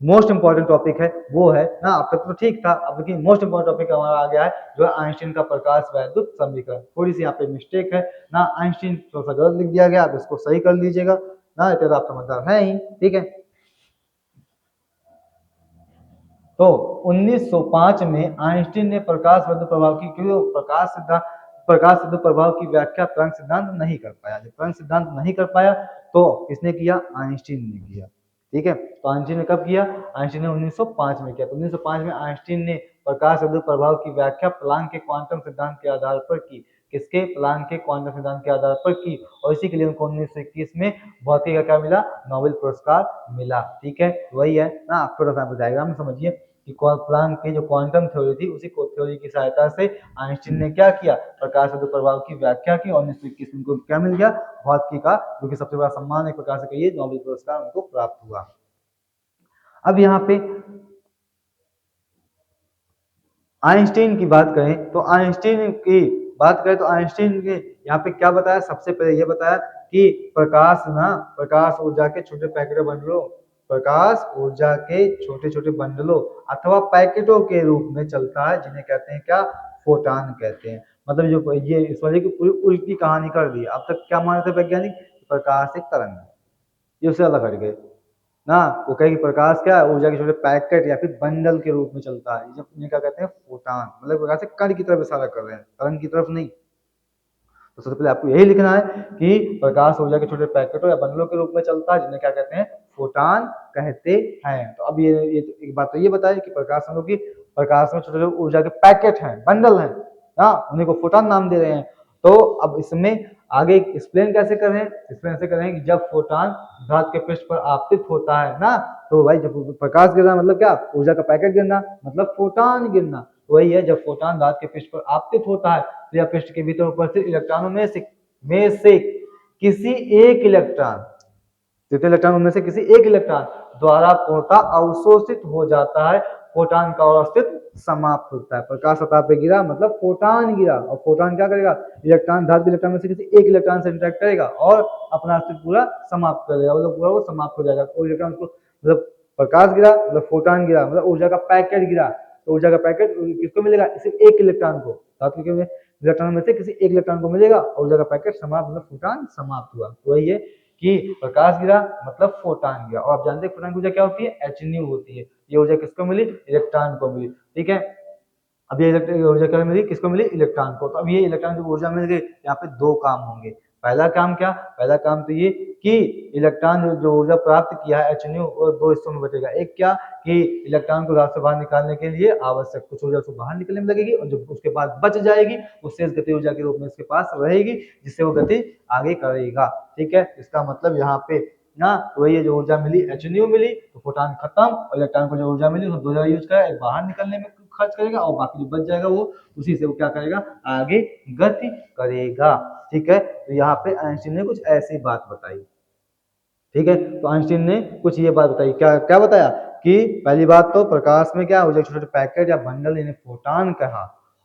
मोस्ट इंपॉर्टेंट टॉपिक है वो है ना, अब तक तो ठीक था, अब देखिए मोस्ट इंपॉर्टेंट टॉपिक हमारा आ गया है जो है आइंस्टीन का प्रकाश वैद्युत समीकरण। थोड़ी सी यहाँ पे मिस्टेक है ना, आइंस्टीन थोड़ा सा गलत लिख दिया गया, आप इसको सही कर लीजिएगा ना, इतना आप समझदार है ही, ठीक है। तो 1905 में आइंस्टीन ने प्रकाश वैद्युत प्रभाव की, क्योंकि प्रकाश वैद्युत प्रभाव की व्याख्या तरंग सिद्धांत नहीं कर पाया। जब तरंग सिद्धांत नहीं कर पाया तो किसने किया, आइंस्टीन ने किया, ठीक है। तो आइंस्टीन ने कब किया, आइंस्टीन ने 1905 में किया। तो 1905 में आइंस्टीन ने प्रकाश वैद्युत प्रभाव की व्याख्या प्लांक के क्वांटम सिद्धांत के आधार पर की। किसके, प्लांक के क्वांटम सिद्धांत के आधार पर की, और इसी के लिए उनको 1921 में भौतिकी का क्या मिला, नोबेल पुरस्कार मिला, ठीक है। वही है ना, आप थोड़ा सा डायग्राम में समझिए कि प्लांक की जो क्वांटम थ्योरी थी उसी थ्योरी की सहायता से आइंस्टीन ने क्या किया, प्रकाश वैद्युत प्रभाव की व्याख्या की, और 1921 में उनको क्या मिल गया, भौतिकी का जो कि सबसे बड़ा सम्मान एक प्रकार से कहिए, नोबेल पुरस्कार उनको प्राप्त हुआ। अब यहाँ पे आइंस्टीन की बात करें तो आइंस्टीन के यहाँ पे क्या बताया, सबसे पहले ये बताया कि प्रकाश ऊर्जा के छोटे पैकेटों बंडलों, प्रकाश ऊर्जा के छोटे छोटे बंडलों अथवा पैकेटों के रूप में चलता है, जिन्हें कहते हैं क्या, फोटान कहते हैं। मतलब जो ये इस वाले की पूरी उल्टी कहानी कर दी। अब तक क्या मान रहे थे वैज्ञानिक, प्रकाश एक तरंग है, ये उससे अलग हट गए ना। वो कहे कि प्रकाश क्या है, ऊर्जा के छोटे पैकेट या फिर बंडल के रूप में चलता है, इन्हें क्या कहते हैं, फोटान। मतलब प्रकाश से कण की तरफ इशारा कर रहे हैं, तरंग की तरफ नहीं। तो सबसे पहले आपको यही लिखना है कि प्रकाश ऊर्जा के छोटे पैकेटों या बंडलों के रूप में चलता है, जिन्हें क्या कहते हैं, फोटान कहते हैं। तो अब ये एक बात तो ये बताइए कि प्रकाश में छोटे छोटे ऊर्जा के पैकेट हैं, बंडल हैं ना, उन्हीं को फोटान नाम दे रहे हैं। तो अब इसमें आगे एक्सप्लेन कैसे करें, एक्सप्लेन ऐसे करें कि जब फोटान धातु के पृष्ठ पर आपतित होता है ना, तो भाई जब प्रकाश गिरना मतलब क्या, ऊर्जा का पैकेट गिरना मतलब फोटान गिरना। वही है, जब फोटान धातु के पृष्ठ पर आपतित होता है तो यह पृष्ठ के भीतर उपस्थित इलेक्ट्रॉनों में से किसी एक इलेक्ट्रॉन, जितने इलेक्ट्रॉन उनमें से किसी एक इलेक्ट्रॉन द्वारा पूर्णतः अवशोषित हो जाता है, फोटान का और अस्तित्व समाप्त होता है। प्रकाश सतह पे गिरा मतलब फोटान गिरा, और फोटान क्या करेगा, इलेक्ट्रॉन, धातु इलेक्ट्रॉन में से किसी एक इलेक्ट्रॉन से इंटरेक्ट करेगा और अपना अस्तित्व पूरा समाप्त कर देगा, मतलब पूरा वो समाप्त हो जाएगा। तो इलेक्ट्रॉन को मतलब प्रकाश गिरा मतलब फोटान गिरा मतलब ऊर्जा का पैकेट गिरा, तो ऊर्जा का पैकेट किसको मिलेगा, सिर्फ एक इलेक्ट्रॉन को, धातु के इलेक्ट्रॉन में से किसी एक इलेक्ट्रॉन को मिलेगा, और ऊर्जा का पैकेट समाप्त मतलब फोटान समाप्त हुआ। तो वही है कि प्रकाश गिरा मतलब फोटान गिरा। और आप जानते हैं फोटान की ऊर्जा क्या होती है, एच न्यू होती है। ये ऊर्जा किसको मिली, इलेक्ट्रॉन को मिली। ठीक है, अब ये ऊर्जा क्या मिली, किसको मिली, इलेक्ट्रॉन को। तो अब ये इलेक्ट्रॉन को ऊर्जा मिल गई, यहाँ पे दो काम होंगे। पहला काम क्या, पहला काम तो ये कि इलेक्ट्रॉन जो ऊर्जा प्राप्त किया है एच न्यू, वो दो हिस्सों में बचेगा। एक क्या कि इलेक्ट्रॉन को धातु से बाहर निकालने के लिए आवश्यक कुछ ऊर्जा उसको बाहर निकलने में लगेगी, और जो उसके बाद बच जाएगी वो शेष गति ऊर्जा के रूप में इसके पास रहेगी, जिससे वो गति आगे करेगा। ठीक है, इसका मतलब यहाँ पे ना वही जो ऊर्जा मिली एच न्यू मिली, तो फोटान खत्म, और इलेक्ट्रॉन को जो ऊर्जा मिली उसको दो जगह यूज करा, एक बाहर निकलने में खर्च करेगा, और बाकी जो बच जाएगा वो उसी से वो क्या करेगा, आगे गति करेगा। ठीक है, तो यहाँ पे आइंस्टीन ने कुछ ऐसी बात बताई। ठीक है, तो आइंस्टीन ने कुछ ये बात बताई, क्या क्या बताया कि पहली बात तो प्रकाश में क्या ऊर्जा छोटे छोटे पैकेट या बंडल इन्हें फोटान कहा,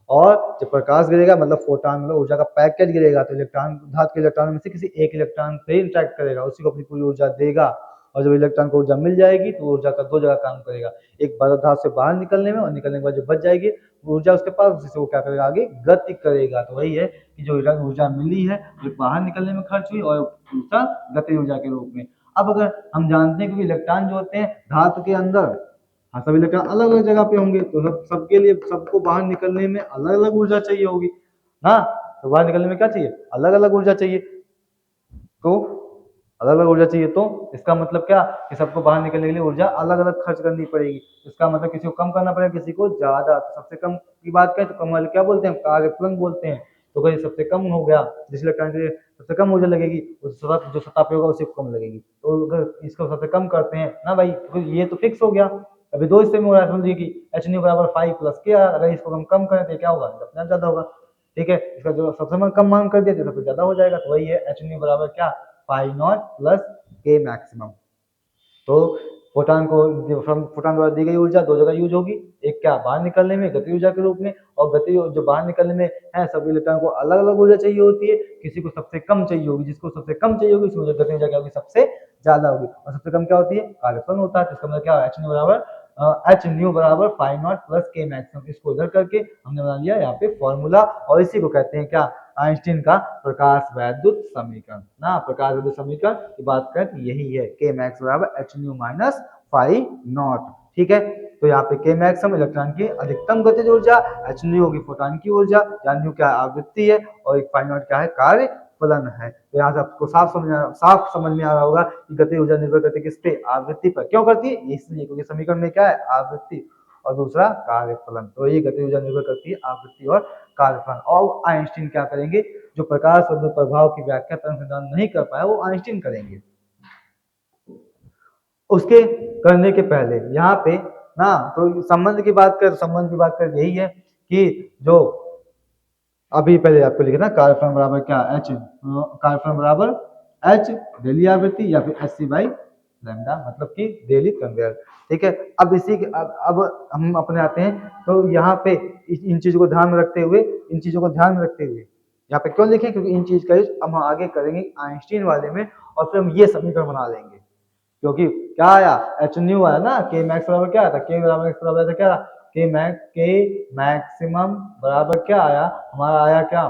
और जब प्रकाश गिरेगा मतलब फोटान मतलब ऊर्जा का पैकेट गिरेगा, तो इलेक्ट्रॉन धातु के इलेक्ट्रॉन में से किसी एक इलेक्ट्रॉन से इंटरेक्ट करेगा, उसी को अपनी पूरी ऊर्जा देगा, और जब इलेक्ट्रॉन को ऊर्जा मिल जाएगी तो ऊर्जा का दो जगह काम करेगा, एक धातु से बाहर निकलने में, और निकलने के बाद जो बच जाएगी ऊर्जा उसके पास, उसी से वो क्या करेगा, आगे गति करेगा। तो वही है कि जो ऊर्जा मिली है जो बाहर निकलने में खर्च हुई, और दूसरा गति ऊर्जा के रूप में। अब अगर हम जानते हैं कि इलेक्ट्रॉन जो होते हैं धातु के अंदर, हाँ सभी इलेक्ट्रॉन अलग अलग जगह पे होंगे, तो सबके लिए सबको बाहर निकलने में अलग अलग ऊर्जा चाहिए होगी ना, तो बाहर निकलने में क्या चाहिए, अलग अलग ऊर्जा चाहिए। तो अलग अलग ऊर्जा चाहिए, तो इसका मतलब क्या कि सबको बाहर निकलने के लिए ऊर्जा अलग अलग खर्च करनी पड़ेगी। इसका मतलब किसी को कम करना पड़ेगा, किसी को ज्यादा। तो सबसे कम की बात करें तो कम वाले क्या बोलते हैं, कार्यफलन बोलते हैं। तो अगर सबसे कम हो गया, जिस इलेक्ट्रॉन के लिए सबसे कम ऊर्जा लगेगी, जो सतह पे होगा उसी को कम लगेगी। तो अगर इसको सबसे कम करते हैं ना भाई, तो ये तो फिक्स हो गया। अभी दो हिस्से में हो रहा है, समझिए कि एच न्यू बराबर 5 प्लस के, अगर इसको हम कम करें तो क्या होगा, अपना ज्यादा होगा। ठीक है, इसका जो सबसे कम मान कर दिया तो सबसे ज्यादा हो जाएगा। तो वही है एच न्यू बराबर क्या, फाई नॉट प्लस के मैक्सिमम। तो फोटान को फोटान द्वारा दी गई ऊर्जा दो जगह यूज होगी, एक क्या बाहर निकलने में गति ऊर्जा के रूप में, और गति जो बाहर निकलने में है सभी इलेक्ट्रॉन को अलग अलग ऊर्जा चाहिए होती है, किसी को सबसे कम चाहिए होगी, जिसको सबसे कम चाहिए होगी उसकी गति ऊर्जा क्या होगी, सबसे ज्यादा होगी। और सबसे कम क्या होती है, कार्यफलन होता है। तो इसका मतलब क्या, एच न्यू बराबर फाइव नॉट प्लस के मैक्सिमम। इसको उधर करके हमने बना लिया यहाँ पे फॉर्मूला, और इसी को कहते हैं क्या, आइंस्टीन का प्रकाश वैद्युत समीकरण ना। प्रकाश वैद्युत समीकरण की बात करें तो यही है, के मैक्स बराबर H nu minus five not. ठीक है, तो यहाँ पे के मैक्स हम इलेक्ट्रॉन की अधिकतम गतिज ऊर्जा, एच न्यू होगी फोटॉन की ऊर्जा, या न्यू क्या है, आवृत्ति है, और एक फाइव नॉट क्या है, कार्य फलन है। तो यहाँ से आपको साफ समझ में आ रहा होगा कि गति ऊर्जा निर्भर करती है किस पे, आवृत्ति पर। क्यों करती है, इसलिए क्योंकि समीकरण में क्या है, आवृत्ति और दूसरा कार्यफलन। तो ये गति ऊर्जा निर्भर करती है आवृत्ति और कार्यफलन। और आइंस्टीन क्या करेंगे, जो प्रकाश विद्युत प्रभाव की व्याख्या तरंग सिद्धांत नहीं कर पाया वो आइंस्टीन करेंगे। उसके करने के पहले यहाँ पे ना, तो संबंध की बात कर यही है कि जो अभी पहले आपको लिखना कार्यफलन बराबर क्या, एच कार्यफलन बराबर एच डेली आवृत्ति, या फिर एच सी बाई लैम्डा, मतलब कि डेली तरंग। ठीक है, अब इसी के अब हम अपने आते हैं, तो यहाँ पे इन चीजों को ध्यान में रखते हुए, यहाँ पे क्यों लिखे, क्योंकि इन चीज का यूज हम आगे करेंगे आइंस्टीन वाले में, और फिर हम ये समीकरण बना लेंगे। क्योंकि क्या आया, एच न्यू आया ना, के मैक्स बराबर क्या था, के बराबर एक्स बराबर क्या, के मैक्सिमम बराबर क्या आया हमारा, आया क्या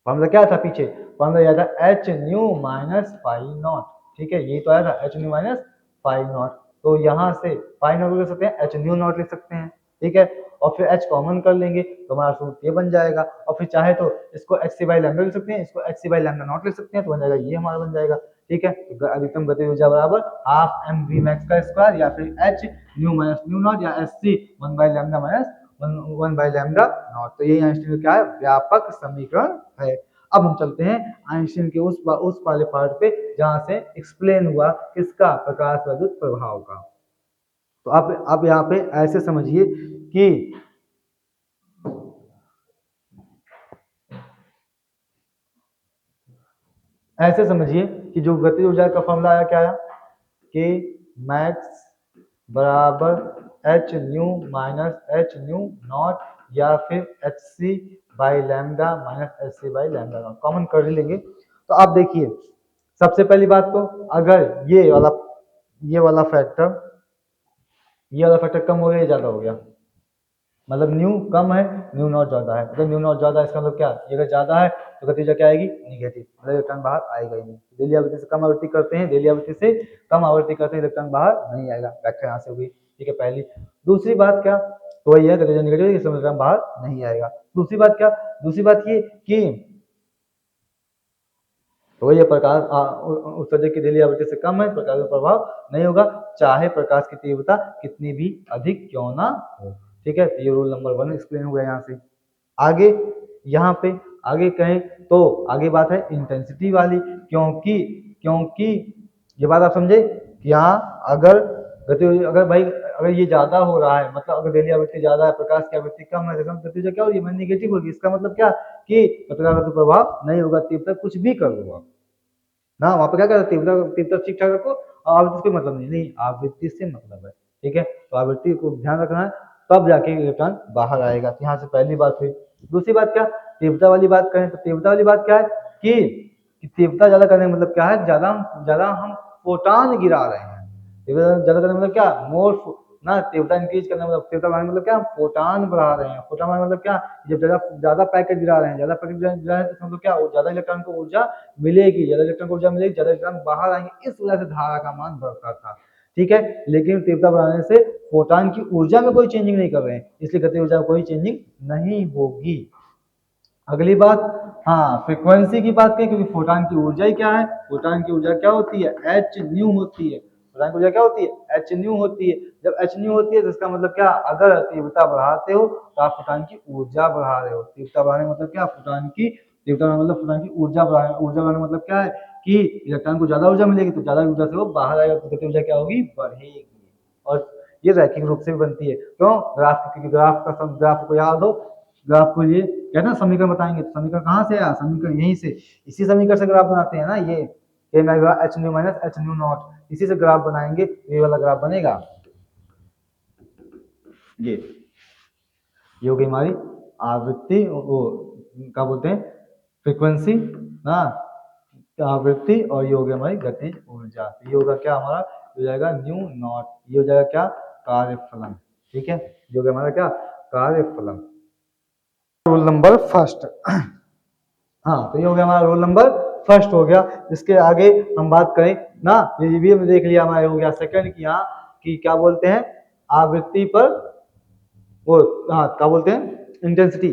फॉर्मूला, क्या था पीछे फॉर्मूला, याद था H nu minus five not. ठीक है, ये तो आया था H nu minus five not. तो यहाँ से फाइव नॉट लिख सकते हैं, एच न्यू नॉट लिख सकते हैं। ठीक है, और फिर एच कॉमन कर लेंगे तो हमारा सूत्र ये बन जाएगा, और फिर चाहे तो इसको एच सी बाई लैम्डा लिख सकते हैं, इसको H C by lambda nought लिख सकते हैं, तो बन जाएगा ये हमारा बन जाएगा। ठीक है, तो अधिकतम गति ऊर्जा बराबर हाफ एम वी मैक्स का स्क्वायर, या फिर H nu minus nu not, या H C one by lambda minus one by lambda not. तो यही आइंस्टीन का क्या है, व्यापक समीकरण है। अब हम चलते हैं आइंस्टीन के उस वाले पार्ट पे जहां से एक्सप्लेन हुआ किसका, प्रकाश विद्युत प्रभाव का। तो अब यहाँ पे ऐसे समझिए कि जो गति ऊर्जा का फॉर्मूला आया क्या आया, के मैक्स बराबर H nu minus H nu not या फिर H C by lambda minus H C by lambda nought, common कर ही लेंगे। तो आप देखिए सबसे पहली बात तो अगर ये वाला फैक्टर कम हो गया, ज्यादा हो गया, मतलब न्यू कम है न्यू नॉट ज्यादा है, अगर न्यू नॉट ज्यादा है इसका मतलब क्या, ये अगर ज्यादा है तो गति क्या आएगी, नेगेटिव, मतलब इलेक्ट्रॉन बाहर आएगा ही नहीं। डेली आवृत्ति से कम आवृत्ति करते हैं, डेली आवृत्ति से कम आवृत्ति करते हैं, इलेक्ट्रॉन बाहर नहीं आएगा, व्याख्या यहाँ से हुई। ठीक है पहली। दूसरी बात क्या, तो वही है गति नेगेटिव, इसमें इलेक्ट्रॉन बाहर नहीं आएगा। दूसरी बात क्या, दूसरी बात ये कि तो ये प्रकाश उत्सर्जक की डेली आवृत्ति से कम है, प्रकाश का प्रभाव नहीं होगा, चाहे प्रकाश की तीव्रता कितनी भी अधिक क्यों ना हो। ठीक है, ये रूल नंबर 1 एक्सप्लेन हुआ यहाँ से। आगे यहाँ पे आगे कहें तो आगे बात है इंटेंसिटी वाली, क्योंकि क्योंकि ये बात आप समझे कि यहाँ अगर अगर भाई अगर ये ज्यादा हो रहा है, मतलब अगर डेली आवृत्ति ज्यादा है, प्रकाश की आवृत्ति कम है, तो गति क्या होगी, नेगेटिव होगी। इसका मतलब क्या कि प्रकाश का प्रभाव नहीं होगा, तीव्रता कुछ भी कर लो आप ना, वहां पर क्या करते तीव्रता ठीक ठाक रखो, आवृत्ति से मतलब नहीं, आवृत्ति से मतलब है। ठीक है, तो आवृत्ति को ध्यान रखना है, तब जाके इलेक्ट्रॉन बाहर आएगा। तो यहाँ से पहली बात हुई। दूसरी बात क्या, तीव्रता वाली बात करें तो तीव्रता वाली बात क्या है कि तीव्रता ज्यादा करने मतलब क्या है, ज्यादा हम फोटान गिरा रहे हैं। तीव्रता ज्यादा करने मतलब क्या, मोर ना, तीव्रता इंक्रीज करना मतलब तीव्रता बढ़ाने मतलब क्या, फोटान बढ़ा रहे हैं। फोटान बढ़ाने मतलब क्या, जब ज्यादा पैकेट गिरा रहे हैं, ज्यादा पैकेट गिरा रहे हैं तो मतलब क्या, ज्यादा इलेक्ट्रॉन को ऊर्जा मिलेगी, ज्यादा इलेक्ट्रॉन को ऊर्जा मिलेगी, ज्यादा इलेक्ट्रॉन बाहर आएंगे, इस वजह से धारा का मान बढ़ता था। ठीक है, लेकिन तीव्रता बढ़ाने से फोटान की ऊर्जा में कोई चेंजिंग नहीं कर रहे हैं, इसलिए गतिज ऊर्जा में कोई चेंजिंग नहीं होगी। अगली बात, हाँ फ्रीक्वेंसी की बात करें, क्योंकि फोटान की ऊर्जा ही क्या है, फोटान की ऊर्जा क्या होती है, एच न्यू होती है। फोटान की ऊर्जा क्या होती है, एच न्यू होती है। जब एच न्यू होती है तो इसका मतलब क्या, अगर तीव्रता बढ़ाते हो तो आप फोटान की ऊर्जा बढ़ा रहे हो। तीव्रता बढ़ाने मतलब क्या, फोटान की तीव्रता मतलब फोटान की ऊर्जा बढ़ाने, ऊर्जा बढ़ाने मतलब क्या है कि इलेक्ट्रॉन को ज्यादा ऊर्जा मिलेगी, तो ज्यादा ऊर्जा से वो बाहर आएगा, तो गति ऊर्जा क्या होगी, बढ़ेगी। और ये रैखिक रूप से भी बनती है, क्यों, ग्राफ को याद हो, ग्राफ को ये कहते हैं समीकरण बताएंगे, तो समीकरण कहाँ से आया, समीकरण यहीं से, इसी समीकरण से ग्राफ बनाते हैं ना, ये H nu minus H nu not, इसी से ग्राफ बनाएंगे, ये वाला ग्राफ बनेगा। ये होगी हमारी आवृत्ति, वो क्या बोलते हैं, फ्रीक्वेंसी ना, आवृत्ति, और ये हो गया हमारी गतिज ऊर्जा। ये होगा क्या हमारा, हो जाएगा न्यू नॉट, ये हो जाएगा क्या, कार्यफलन। ठीक है, ये हो गया हमारा क्या, कार्यफलन। रोल नंबर फर्स्ट हाँ, तो ये हो गया हमारा रोल नंबर फर्स्ट हो गया। इसके आगे हम बात करें ना, ये भी हमने देख लिया, हमारा हो गया सेकंड की, यहाँ की क्या बोलते हैं, आवृत्ति पर वो, हाँ क्या बोलते हैं, इंटेंसिटी,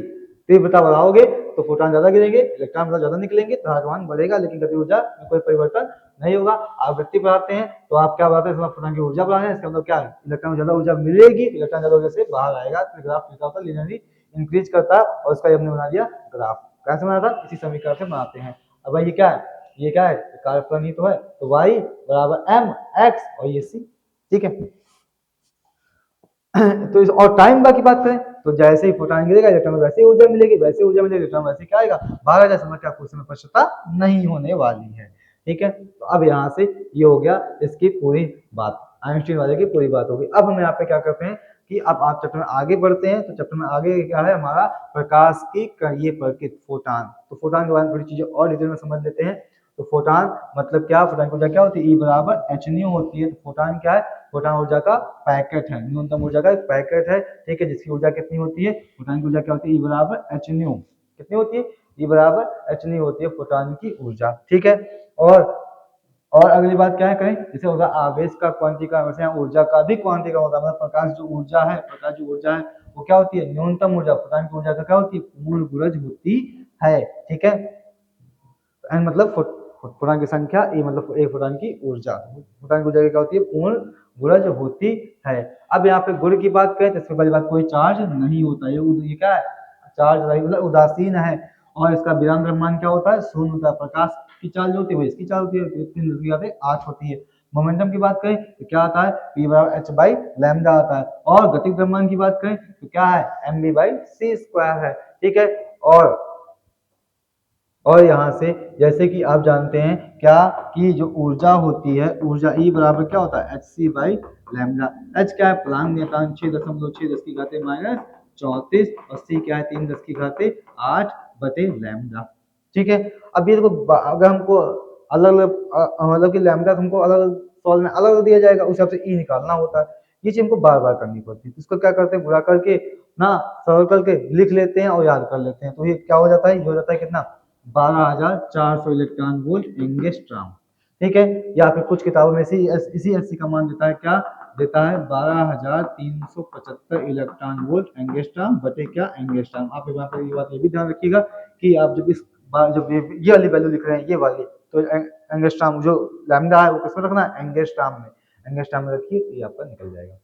तीव्रता बढ़ाओगे तो फोटॉन ज्यादा गिरेंगे, इलेक्ट्रॉन ज्यादा निकलेंगे, धारकमान बढ़ेगा, लेकिन गति ऊर्जा में कोई परिवर्तन नहीं होगा। आवृत्ति बढ़ाते हैं तो आप क्या बढ़ाते हैं, फोटॉन की ऊर्जा बढ़ा रहे हैं, इसका मतलब क्या है, इलेक्ट्रॉन ज्यादा ऊर्जा मिलेगी, इलेक्ट्रॉन ज्यादा ऊर्जा से बाहर आएगा, तो ग्राफ लिखा होता है लिनियरली इंक्रीज करता है, और इसका हमने बना दिया ग्राफ। कैसे बना था, इसी समीकरण से बनाते हैं। अब भाई ये क्या है, ये क्या है, कार्यफलन ही तो है, तो y बराबर m x और ये c। ठीक है तो इस और टाइम की बात करें तो जैसे ही फोटॉन गिरेगा इलेक्ट्रॉन में वैसे ही ऊर्जा मिलेगी, वैसे ऊर्जा मिलेगी, इलेक्ट्रॉन वैसे क्या आएगा, बाहर आ जाए, समझ क्या कुछ समय पश्चात नहीं होने वाली है। ठीक है, तो अब यहाँ से ये हो गया इसकी पूरी बात, आइंस्टीन वाले की पूरी बात होगी। अब हम यहाँ पे क्या करते हैं कि अब आप चैप्टर में आगे बढ़ते हैं, तो चैप्टर में आगे क्या है हमारा, प्रकाश की कणीय प्रकृति, फोटॉन। तो फोटॉन के बारे में थोड़ी चीजें और डिटेल में समझ लेते हैं। तो फोटॉन मतलब क्या, फोटॉन की ऊर्जा क्या होती है, E बराबर एच न्यू होती है। तो फोटॉन क्या है, फोटॉन ऊर्जा का पैकेट है, न्यूनतम ऊर्जा का एक पैकेट है। ठीक है, जिसकी ऊर्जा कितनी होती है, फोटॉन की ऊर्जा क्या होती है, E बराबर एच न्यू, कितनी होती है, E बराबर एच न्यू होती है फोटॉन की ऊर्जा। ठीक है, और अगली बात क्या है करें, जैसे होगा आवेश का क्वांटिटी का, वैसे यहाँ ऊर्जा का भी क्वांटिटी का होता है, मतलब प्रकाश जो ऊर्जा है, वो क्या होती है, न्यूनतम ऊर्जा, फोटॉन की ऊर्जा का क्या होती है, पूर्ण गुणज होती है। ठीक है, एन मतलब फोटॉन की संख्या, ए मतलब एक फोटॉन की ऊर्जा, फोटॉन की ऊर्जा क्या होती है, पूर्ण गुणज होती है। अब यहाँ पे गुण की बात करें तो इसके पहली बात, कोई चार्ज नहीं होता, ये क्या है, चार्ज नहीं, मतलब उदासीन है, और इसका विराम द्रव्यमान क्या होता है, शून्य होता है। प्रकाश की चार्ज होती है, इसकी चार्ज होती है 8 होती है। मोमेंटम की बात करें तो क्या आता है, p बराबर h बाई लैम्डा आता है। और गतिज द्रव्यमान की बात करें तो क्या है, mv बाई c स्क्वायर है। ठीक है, और और यहाँ से जैसे कि आप जानते हैं क्या कि जो ऊर्जा होती है, ऊर्जा ई बराबर क्या होता है, H C by lambda. H क्या है, प्लांक नियतांक 6.6 10 की घाते -34, और सी क्या है, 3 10 की घाते 8 बटे लैम्डा। ठीक है। अब ये देखो, अगर हमको अलग अलग मतलब कि लैम्डा हमको अलग अलग सॉल्व में अलग अलग दिया जाएगा, उस हिसाब से ई निकालना होता है। ये चीज हमको बार बार करनी पड़ती है, तो इसको क्या करते हैं, बुरा करके ना सरल करके लिख लेते हैं और याद कर लेते हैं। तो ये क्या हो जाता है, ये हो जाता है कितना, 12,400 इलेक्ट्रॉन वोल्ट एंगस्ट्रॉम। ठीक है। या फिर कुछ किताबों में इसी एससी का मान देता है क्या, देता है 12,375 इलेक्ट्रॉन वोल्ट एंगस्ट्रॉम बटे क्या, एंगस्ट्रॉम। आप यहाँ पे ये बात ये भी ध्यान रखिएगा कि आप जब इस बार जब ये वाली वैल्यू लिख रहे हैं, ये वाली, तो एंगस्ट्रॉम जो लैम्डा है वो किसमें रखना है, एंगस्ट्रॉम में। एंगस्ट्रॉम में रखिए तो ये आपका निकल जाएगा।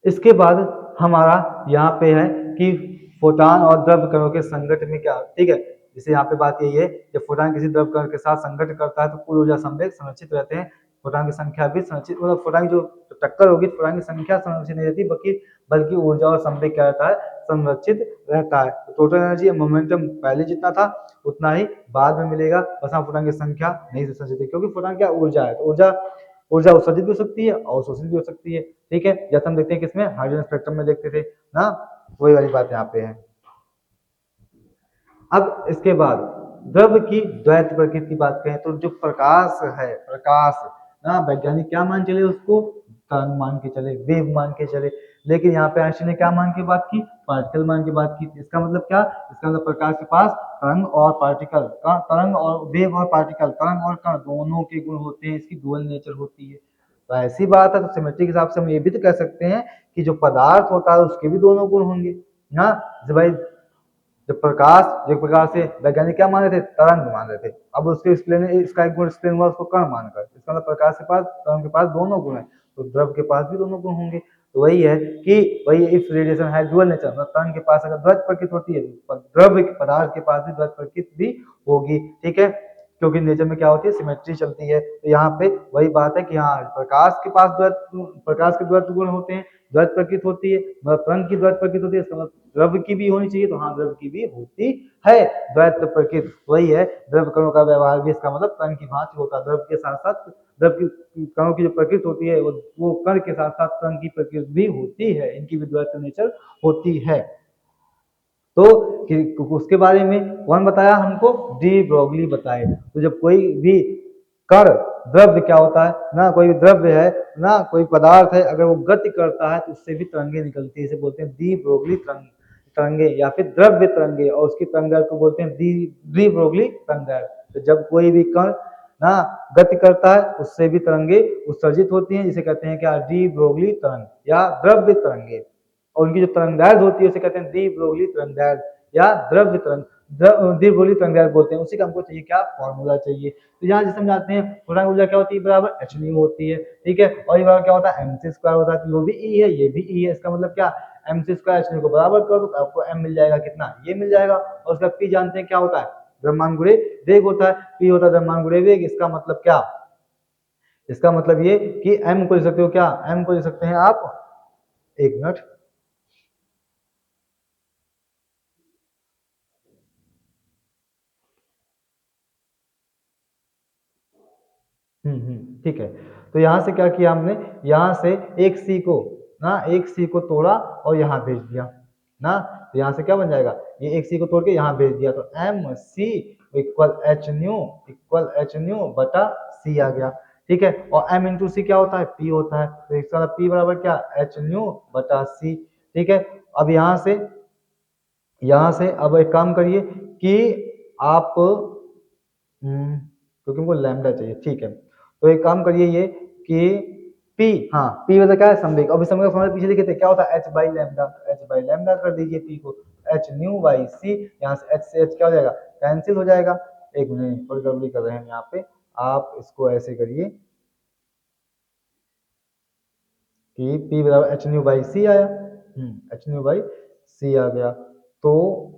इसके बाद हमारा यहाँ पे है कि फोटॉन और द्रव कणों के संघटन में क्या, ठीक है। जैसे यहाँ पे बात यही है, जब फोटॉन किसी द्रव कण के साथ संघटन करता है तो कुल ऊर्जा संवेग संरक्षित रहते हैं, फोटॉन की संख्या भी संरक्षित, मतलब फोटॉन की जो टक्कर होगी, फोटॉन की संख्या संरक्षित नहीं रहती, बल्कि बल्कि ऊर्जा और संवेग क्या रहता है, संरक्षित रहता है। तो टोटल एनर्जी मोमेंटम पहले जितना था उतना ही बाद में मिलेगा, बस यहाँ फोटॉन की संख्या नहीं संरक्षित है, क्योंकि फोटॉन क्या ऊर्जा है, तो ऊर्जा ऊर्जा उत्सर्जित भी हो सकती है और अवशोषित भी हो सकती है। ठीक है। जैसे हम देखते हैं किसमें, हाइड्रोजन स्पेक्ट्रम में देखते थे ना, वही वाली बात यहाँ पे है। अब इसके बाद द्रव की द्वैत प्रकृति की बात करें तो जो प्रकाश है, प्रकाश ना वैज्ञानिक क्या मान चले, उसको तरंग मान के चले, वेव मान के चले। लेकिन यहाँ पे आइंस्टाइन ने क्या मान के बात की, पार्टिकल मान की बात की। इसका मतलब क्या, इसका मतलब प्रकाश के पास तरंग और पार्टिकल का, तरंग और वेव और पार्टिकल, तरंग और कण दोनों के गुण होते हैं, इसकी डुअल नेचर होती है। तो ऐसी बात है, तो सिमेट्री के हिसाब से हम ये भी तो कह सकते हैं कि जो पदार्थ होता है उसके भी दोनों गुण होंगे ना। भाई जब प्रकाश, जो प्रकाश से वैज्ञानिक क्या मान रहे थे, तरंग मान रहे थे, अब उसके एक्सप्लेन, इसका एक गुण एक्सप्लेन हुआ उसको कण मानकर, इसका मतलब प्रकाश के पास, तरंग के पास दोनों गुण है, तो द्रव के पास भी दोनों गुण होंगे। तो वही है कि वही इफ रेडिएशन है डुअल नेचर, मतलब तरंग के पास अगर द्वैत प्रकृति होती है तो द्रव पदार्थ के पास भी द्वैत प्रकृति भी होगी। ठीक है। क्योंकि नेचर में क्या होती है, सिमेट्री चलती है। तो यहाँ पे वही बात है कि हाँ, प्रकाश के पास द्वैत, प्रकाश के द्वैत गुण होते हैं, द्वैत प्रकृति होती है, मतलब तरंग की द्वैत प्रकृति होती है, इसका मतलब द्रव की भी होनी चाहिए, तो हाँ द्रव की भी होती है द्वैत प्रकृति। वही है द्रव कणों का व्यवहार भी, इसका मतलब तरंग की भांति होता है, द्रव के साथ साथ द्रव की कणों की जो प्रकृति होती है वो कण के साथ साथ तरंग की प्रकृति भी होती है, इनकी भी द्वैत नेचर होती है। तो उसके बारे में कौन बताया हमको, डी ब्रोगली बताए। तो जब कोई भी कण, द्रव्य क्या होता है ना, कोई भी द्रव्य है ना, कोई पदार्थ है, अगर वो गति करता है तो उससे भी तरंगे निकलती है, इसे बोलते हैं डी ब्रोगली तरंगे, या फिर द्रव्य तरंगे, और उसकी तरंग को बोलते हैं डी ब्रोगली तरंग। तो जब कोई भी कण ना गति करता है उससे भी तरंगे उत्सर्जित होती हैं, जिसे कहते हैं क्या, डी ब्रोगली तरंग या द्रव्य तरंगे। और उनकी जो तरंगदैर्घ्य होती है उसे कहते हैं डी ब्रोगली तरंगदैर्घ्य या द्रव्य तरंग, डी ब्रोगली तरंगदैर्घ्य बोलते हैं। उसी का हमको चाहिए क्या, फॉर्मूला चाहिए। तो यहाँ जैसे हम जानते हैं फोटॉन ऊर्जा क्या होती है, बराबर एच न्यू होती है। ठीक है। और ये बराबर क्या होता है, एम सी स्क्वायर होता है, तो वो भी ई है, ये भी ई है। इसका मतलब क्या, M C square H nu को बराबर कर दो तो आपको एम मिल जाएगा, कितना, ये मिल जाएगा। और उसका पी जानते हैं क्या होता है, द्रव्यमान गुणे वेग होता है, पी होता है द्रव्यमान गुणे वेग। इसका मतलब क्या, इसका मतलब ये कि एम को लिख सकते हो क्या, एम को लिख सकते हैं आप, एक मिनट, ठीक है। तो यहाँ से क्या किया हमने, यहाँ से एक सी को ना, एक सी को तोड़ा और यहाँ भेज दिया ना, तो यहाँ से क्या बन जाएगा, ये एक सी को तोड़ के यहाँ भेज दिया, तो M C equal H nu बटा सी आ गया। ठीक है। और एम इंटू सी क्या होता है, पी होता है, तो इसका पी बराबर क्या, एच न्यू बटा सी। ठीक है। अब यहाँ से अब एक काम करिए कि आप क्योंकि हमको लैम्डा चाहिए, ठीक है। तो एक काम करिए ये कि पी, हाँ पी मतलब क्या है, संवेग। अब इस संवेग का फॉर्मूला पीछे लिखे थे, क्या होता है, H by lambda, H by lambda कर दीजिए पी को, एच न्यू बाई सी। यहाँ से एच क्या हो जाएगा, कैंसिल हो जाएगा। एक मिनट, थोड़ी गड़बड़ी कर रहे हैं यहाँ पे, आप इसको ऐसे करिए कि पी बराबर एच न्यू बाई सी आया, एच न्यू बाई सी आ गया। तो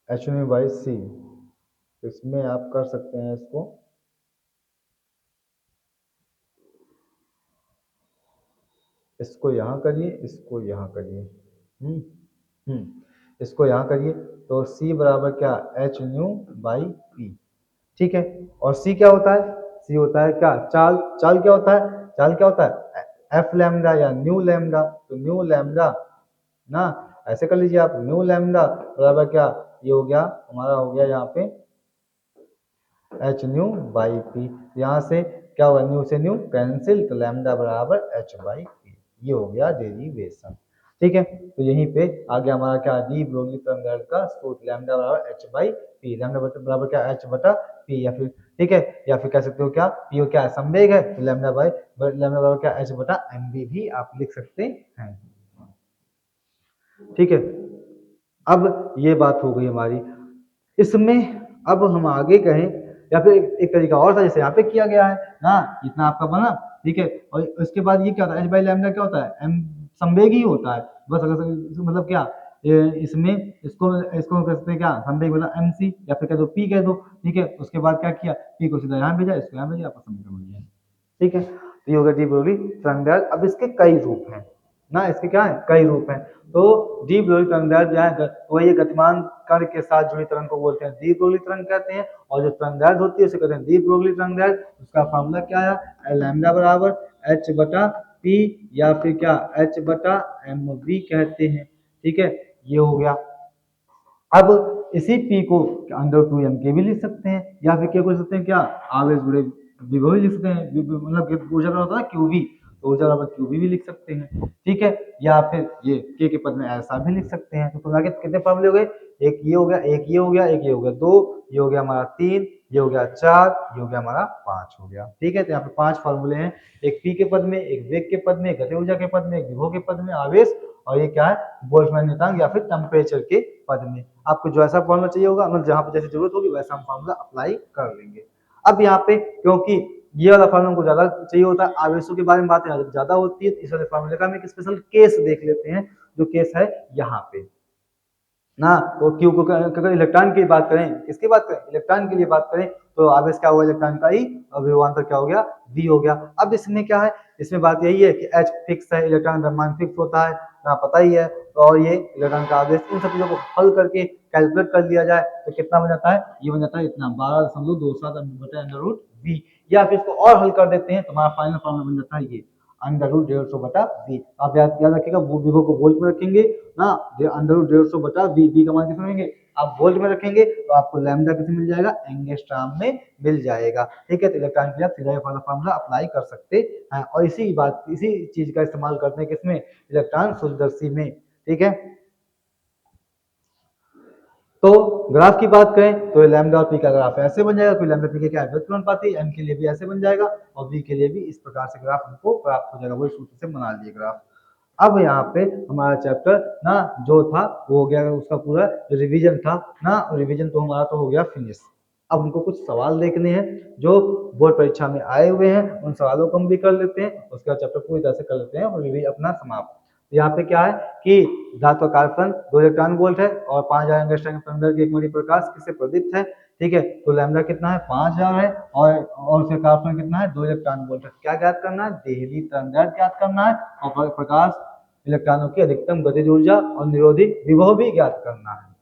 एच न्यू बाई सी, इसमें आप कर सकते हैं इसको, इसको यहाँ करिए, इसको यहाँ करिए, इसको यहाँ करिए, तो C बराबर क्या, एच न्यू बाई पी। ठीक है, और C क्या होता है, C होता है क्या, चाल। चाल क्या होता है, चाल क्या होता है, एफ लैम्डा या न्यू लैम्डा। तो न्यू लैम्डा ना, ऐसे कर लीजिए आप, न्यू लैम्डा बराबर क्या, ये हो गया हमारा, हो गया यहाँ पे एच न्यू बाई पी। यहाँ से क्या होगा, न्यू से न्यू कैंसिल, तो लैम्डा बराबर एच बाई पी। ये हो गया डेरिवेशन। ठीक है, तो यहीं पे आ गया हमारा क्या, डी ब्रोगली तरंग का सूत्र, लैम्डा बराबर एच बाई पी। लैम्डा बराबर क्या, एच बटा पी, या फिर ठीक है, या फिर कह सकते हो क्या, पी हो क्या, संवेग है, तो लैम्डा बराबर क्या, एच बटा एम बी भी आप लिख सकते हैं। ठीक है, अब ये बात हो गई हमारी इसमें। अब हम आगे कहें, या फिर एक तरीका और था, जैसे यहाँ पे किया गया है ना, इतना आपका बना। ठीक है, और उसके बाद ये क्या होता है, एच बाई लैम्डा क्या होता है, एम संवेग ही होता है बस। अगर मतलब क्या, इसमें इसको इसको कह सकते हैं क्या, संवेग मतलब एम सी, या फिर कह दो पी कह दो। ठीक है, उसके बाद क्या किया, पी को सीधा यहाँ भेजा, इसको यहाँ भेजा, आपका समीकरण बन गया। ठीक है, तो ये हो गया डी ब्रोगली तरंग। अब इसके कई रूप हैं ना, इसके क्या है, कई रूप हैं। तो डी ब्रोगली तरंग जो है, वही ये गतिमान कण के साथ जुड़ी तरंग को बोलते हैं डी ब्रोगली तरंग कहते हैं, और जो तरंग होती है उसे कहते हैं डी ब्रोगली तरंग। उसका फॉर्मूला क्या है, लैम्डा बराबर एच बटा पी, या फिर क्या, एच बटा एम वी कहते हैं। ठीक है, ये हो गया। अब इसी पी को अंडर टू एम के भी लिख सकते हैं, या फिर क्या बोल सकते हैं, क्या आवेश जुड़े विभव भी लिख सकते हैं, मतलब ऊर्जा का होता है क्यू वी, तो ऊर्जा बराबर क्यू वी भी लिख सकते हैं। ठीक है, या फिर ये के पद में ऐसा भी लिख सकते हैं। तो तुम आगे कितने फॉर्मूले हो गए, एक ये हो गया, एक ये हो गया, एक ये हो गया, दो ये हो गया हमारा, तीन ये हो गया, चार ये हो गया हमारा, पांच हो गया। ठीक है, तो यहाँ पे पांच फॉर्मूले हैं, एक पी के पद में, एक वेग के पद में, एक गति ऊर्जा के पद में, एक विभव के पद में आवेश, और ये क्या है, बोल्ट्जमैन नियतांक या फिर टेम्परेचर के पद में। आपको जो ऐसा फॉर्मूला चाहिए होगा, मतलब जहां पे जैसी जरूरत होगी वैसा हम फॉर्मूला अप्लाई कर लेंगे। अब यहाँ पे क्योंकि ये वाला फॉर्मूला हमको ज्यादा चाहिए होता है, आवेशों के बारे में बात ज्यादा होती है, तो इस वाले फॉर्मूले का हम एक स्पेशल केस देख लेते हैं, जो केस है यहाँ पे ना। तो क्यू को अगर इलेक्ट्रॉन की बात करें, किसकी बात करें, इलेक्ट्रॉन के लिए बात करें, तो आवेश क्या होगा, इलेक्ट्रॉन का ही, और विभवांतर क्या हो गया, वी हो गया। अब इसमें क्या है, इसमें बात यही है कि एच फिक्स है, इलेक्ट्रॉन द्रव्यमान फिक्स होता है ना, पता ही है। तो और ये इलेक्ट्रॉन का आवेश, इन सब चीजों को हल करके कैलकुलेट कर लिया जाए तो कितना बन जाता है, ये बन जाता है इतना 12.27 बटे अंडर रूट वी। या फिर इसको और हल कर देते हैं तो हमारा फाइनल फॉर्मूला बन जाता है ये अंडर रूट 150 बटा वी। आप याद रखिएगा, विभव को वोल्ट में रखेंगे ना, अंडर रूट 150 बटा वी, वी का मान कितना रखेंगे, आप वोल्ट में रखेंगे तो आपको लैम्डा कितने मिल जाएगा, एंगस्ट्रॉम में मिल जाएगा। ठीक है, तो इलेक्ट्रॉन के लिए आप सीधा वाला फॉर्मूला अप्लाई कर सकते हैं, और इसी चीज का इस्तेमाल करते हैं किसमें, इलेक्ट्रॉन सूक्ष्मदर्शी में। ठीक है, तो ग्राफ की बात करें तो लैम्डा और पी का ग्राफ ऐसे बन जाएगा, कोई लैम्डा पी के क्या व्युत्क्रमानुपाती, एम के लिए भी ऐसे बन जाएगा, और वी के लिए भी इस प्रकार से ग्राफ हमको प्राप्त हो जाएगा, वही सूत्र से बना लिए ग्राफ। अब यहाँ पे हमारा चैप्टर ना जो था वो हो गया, उसका पूरा रिवीजन था ना, रिवीजन तो हमारा तो हो गया फिनिश। अब हमको कुछ सवाल देखने हैं जो बोर्ड परीक्षा में आए हुए हैं, उन सवालों को हम भी कर लेते हैं, उसके बाद चैप्टर पूरी तरह से कर लेते हैं और रिवीजन अपना समाप्त। यहाँ पे क्या है कि धातु का कार्बन 2 इलेक्ट्रॉन वोल्ट है और 5000 एंगस्ट्रॉम के अंदर की एक मोटी प्रकाश किससे प्रदीप्त है। ठीक है, तो लैम्डा कितना है 5000 है, और उसका कार्बन कितना है 2 इलेक्ट्रॉन वोल्ट है। क्या ज्ञात करना है, देहली तरंग ज्ञात करना है, और प्रकाश इलेक्ट्रॉनों की अधिकतम गतिज ऊर्जा और निरोधी विभव भी ज्ञात करना है।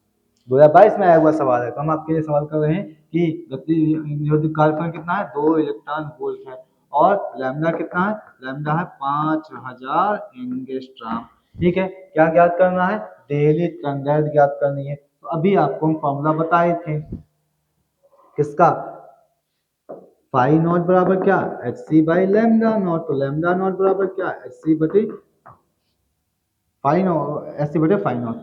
2022 में आया हुआ सवाल है, तो हम आपके लिए सवाल कर रहे हैं कि गति निरोधी कार्बन कितना है 2 इलेक्ट्रॉन वोल्ट है, और लैम्डा कितना है, लैम्डा है 5000 एंगस्ट्रॉम। ठीक है, क्या ज्ञात करना है, डेली तरंग ज्ञात करनी है। तो अभी आपको हम फॉर्मूला बताए थे किसका, फाई नॉट बराबर क्या, H C by lambda not, तो लैम्डा नॉट बराबर क्या, एच सी बटे फाई नॉट, एच सी बटे फाई नॉट,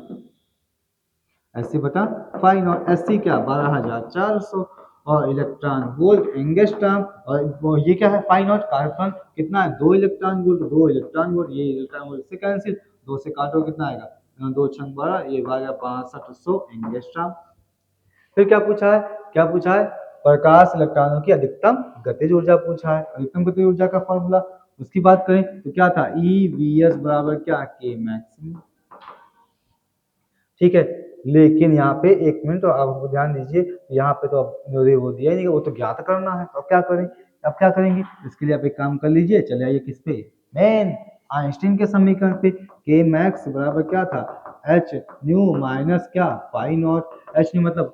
एच सी बटा फाई नॉट, एच सी क्या 12400, और इलेक्ट्रॉन वोल्ट एंगस्ट्रॉम, और ये क्या है फाई नॉट, कार्बन कितना है 2 इलेक्ट्रॉन वोल्ट, 2 इलेक्ट्रॉन वोल्ट, ये इलेक्ट्रॉन वोल्ट से कैंसिल, 2 से काटो कितना आएगा, 2 छंग 12, ये आ गया 6200 एंगस्ट्रॉम। फिर क्या पूछा है, क्या पूछा है, प्रकाश इलेक्ट्रॉनों की अधिकतम गतिज ऊर्जा पूछा है। अधिकतम गतिज ऊर्जा का फॉर्मूला उसकी बात करें तो क्या था, ई वी एस बराबर क्या, के मैक्सिमम। ठीक है, लेकिन यहाँ पे एक मिनट तो आप ध्यान दीजिए, यहाँ पे तो अब वो दिया ही नहीं, वो तो ज्ञात करना है, अब क्या करें, अब क्या करेंगे, इसके लिए आप एक काम कर लीजिए, चले आइए किस पे, मेन आइंस्टीन के समीकरण पे के मैक्स बराबर क्या था, एच न्यू माइनस क्या, पाई नॉट। एच न्यू मतलब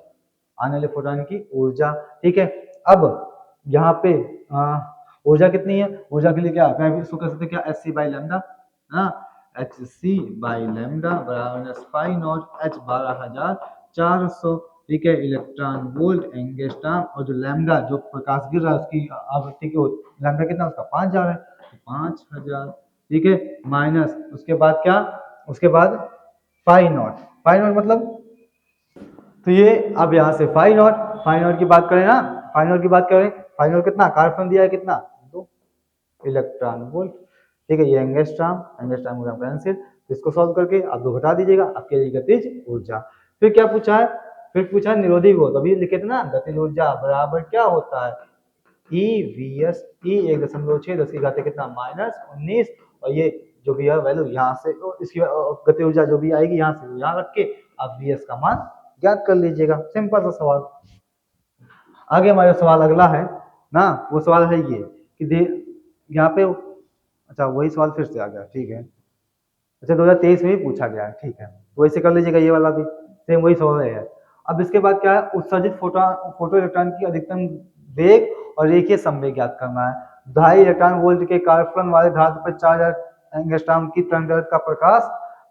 आने वाले फोटोन की ऊर्जा। ठीक है, अब यहाँ पे ऊर्जा कितनी है, ऊर्जा के लिए क्या मैं इसको कर सकते क्या, एच सी बाई लैम्डा, हाँ एच सी बाई लैम्डा बराबर पाई नॉट एच 12,400। ठीक है, इलेक्ट्रॉन वोल्ट एंगस्ट्रॉम, और जो लैम्डा जो प्रकाश गिर रहा है उसकी आवृत्ति की लैम्डा कितना उसका 5,000 है, 5,000। ठीक है, माइनस उसके बाद क्या, उसके बाद पाई नॉट, पाई नॉट मतलब तो ये अब यहाँ से फाई नॉट की बात करें ना, फाई नॉट की बात करें, फाई नॉट कितना कार्बन दिया है कितना 2 इलेक्ट्रॉन वोल्ट। ठीक है, ये एंगस्ट्रॉम, एंगस्ट्रॉम ग्राम कैंसिल, इसको सॉल्व करके आप 2 घटा दीजिएगा, आपके लिए गतिज ऊर्जा। फिर क्या पूछा है, फिर पूछा है निरोधी विभव, अभी लिखे थे ना गतिज ऊर्जा बराबर क्या होता है, ई वी एस, ई 1.6 10 की घात कितना -19, और ये जो भी है वैल्यू यहाँ से इसकी गति ऊर्जा जो भी आएगी यहाँ से यहाँ रख के आप वी एस का मान ज्ञात कर लीजिएगा। सिंपल सा सवाल। आगे हमारा सवाल अगला है ना, वो सवाल है ये कि यहाँ पे, अच्छा वही सवाल फिर से आ गया, ठीक है, अच्छा 2023 में भी पूछा गया है, ठीक है, तो वैसे कर लीजिएगा, ये वाला भी सेम वही सवाल है। अब इसके बाद क्या है, उत्सर्जित फोटो इलेक्ट्रॉन की अधिकतम वेग और रेखीय संवेग ज्ञात करना है। 2.5 इलेक्ट्रॉन वोल्ट के कार्बन वाले धातु पर 4,000 एंगस्ट्रॉम की तरंगदैर्घ्य का प्रकाश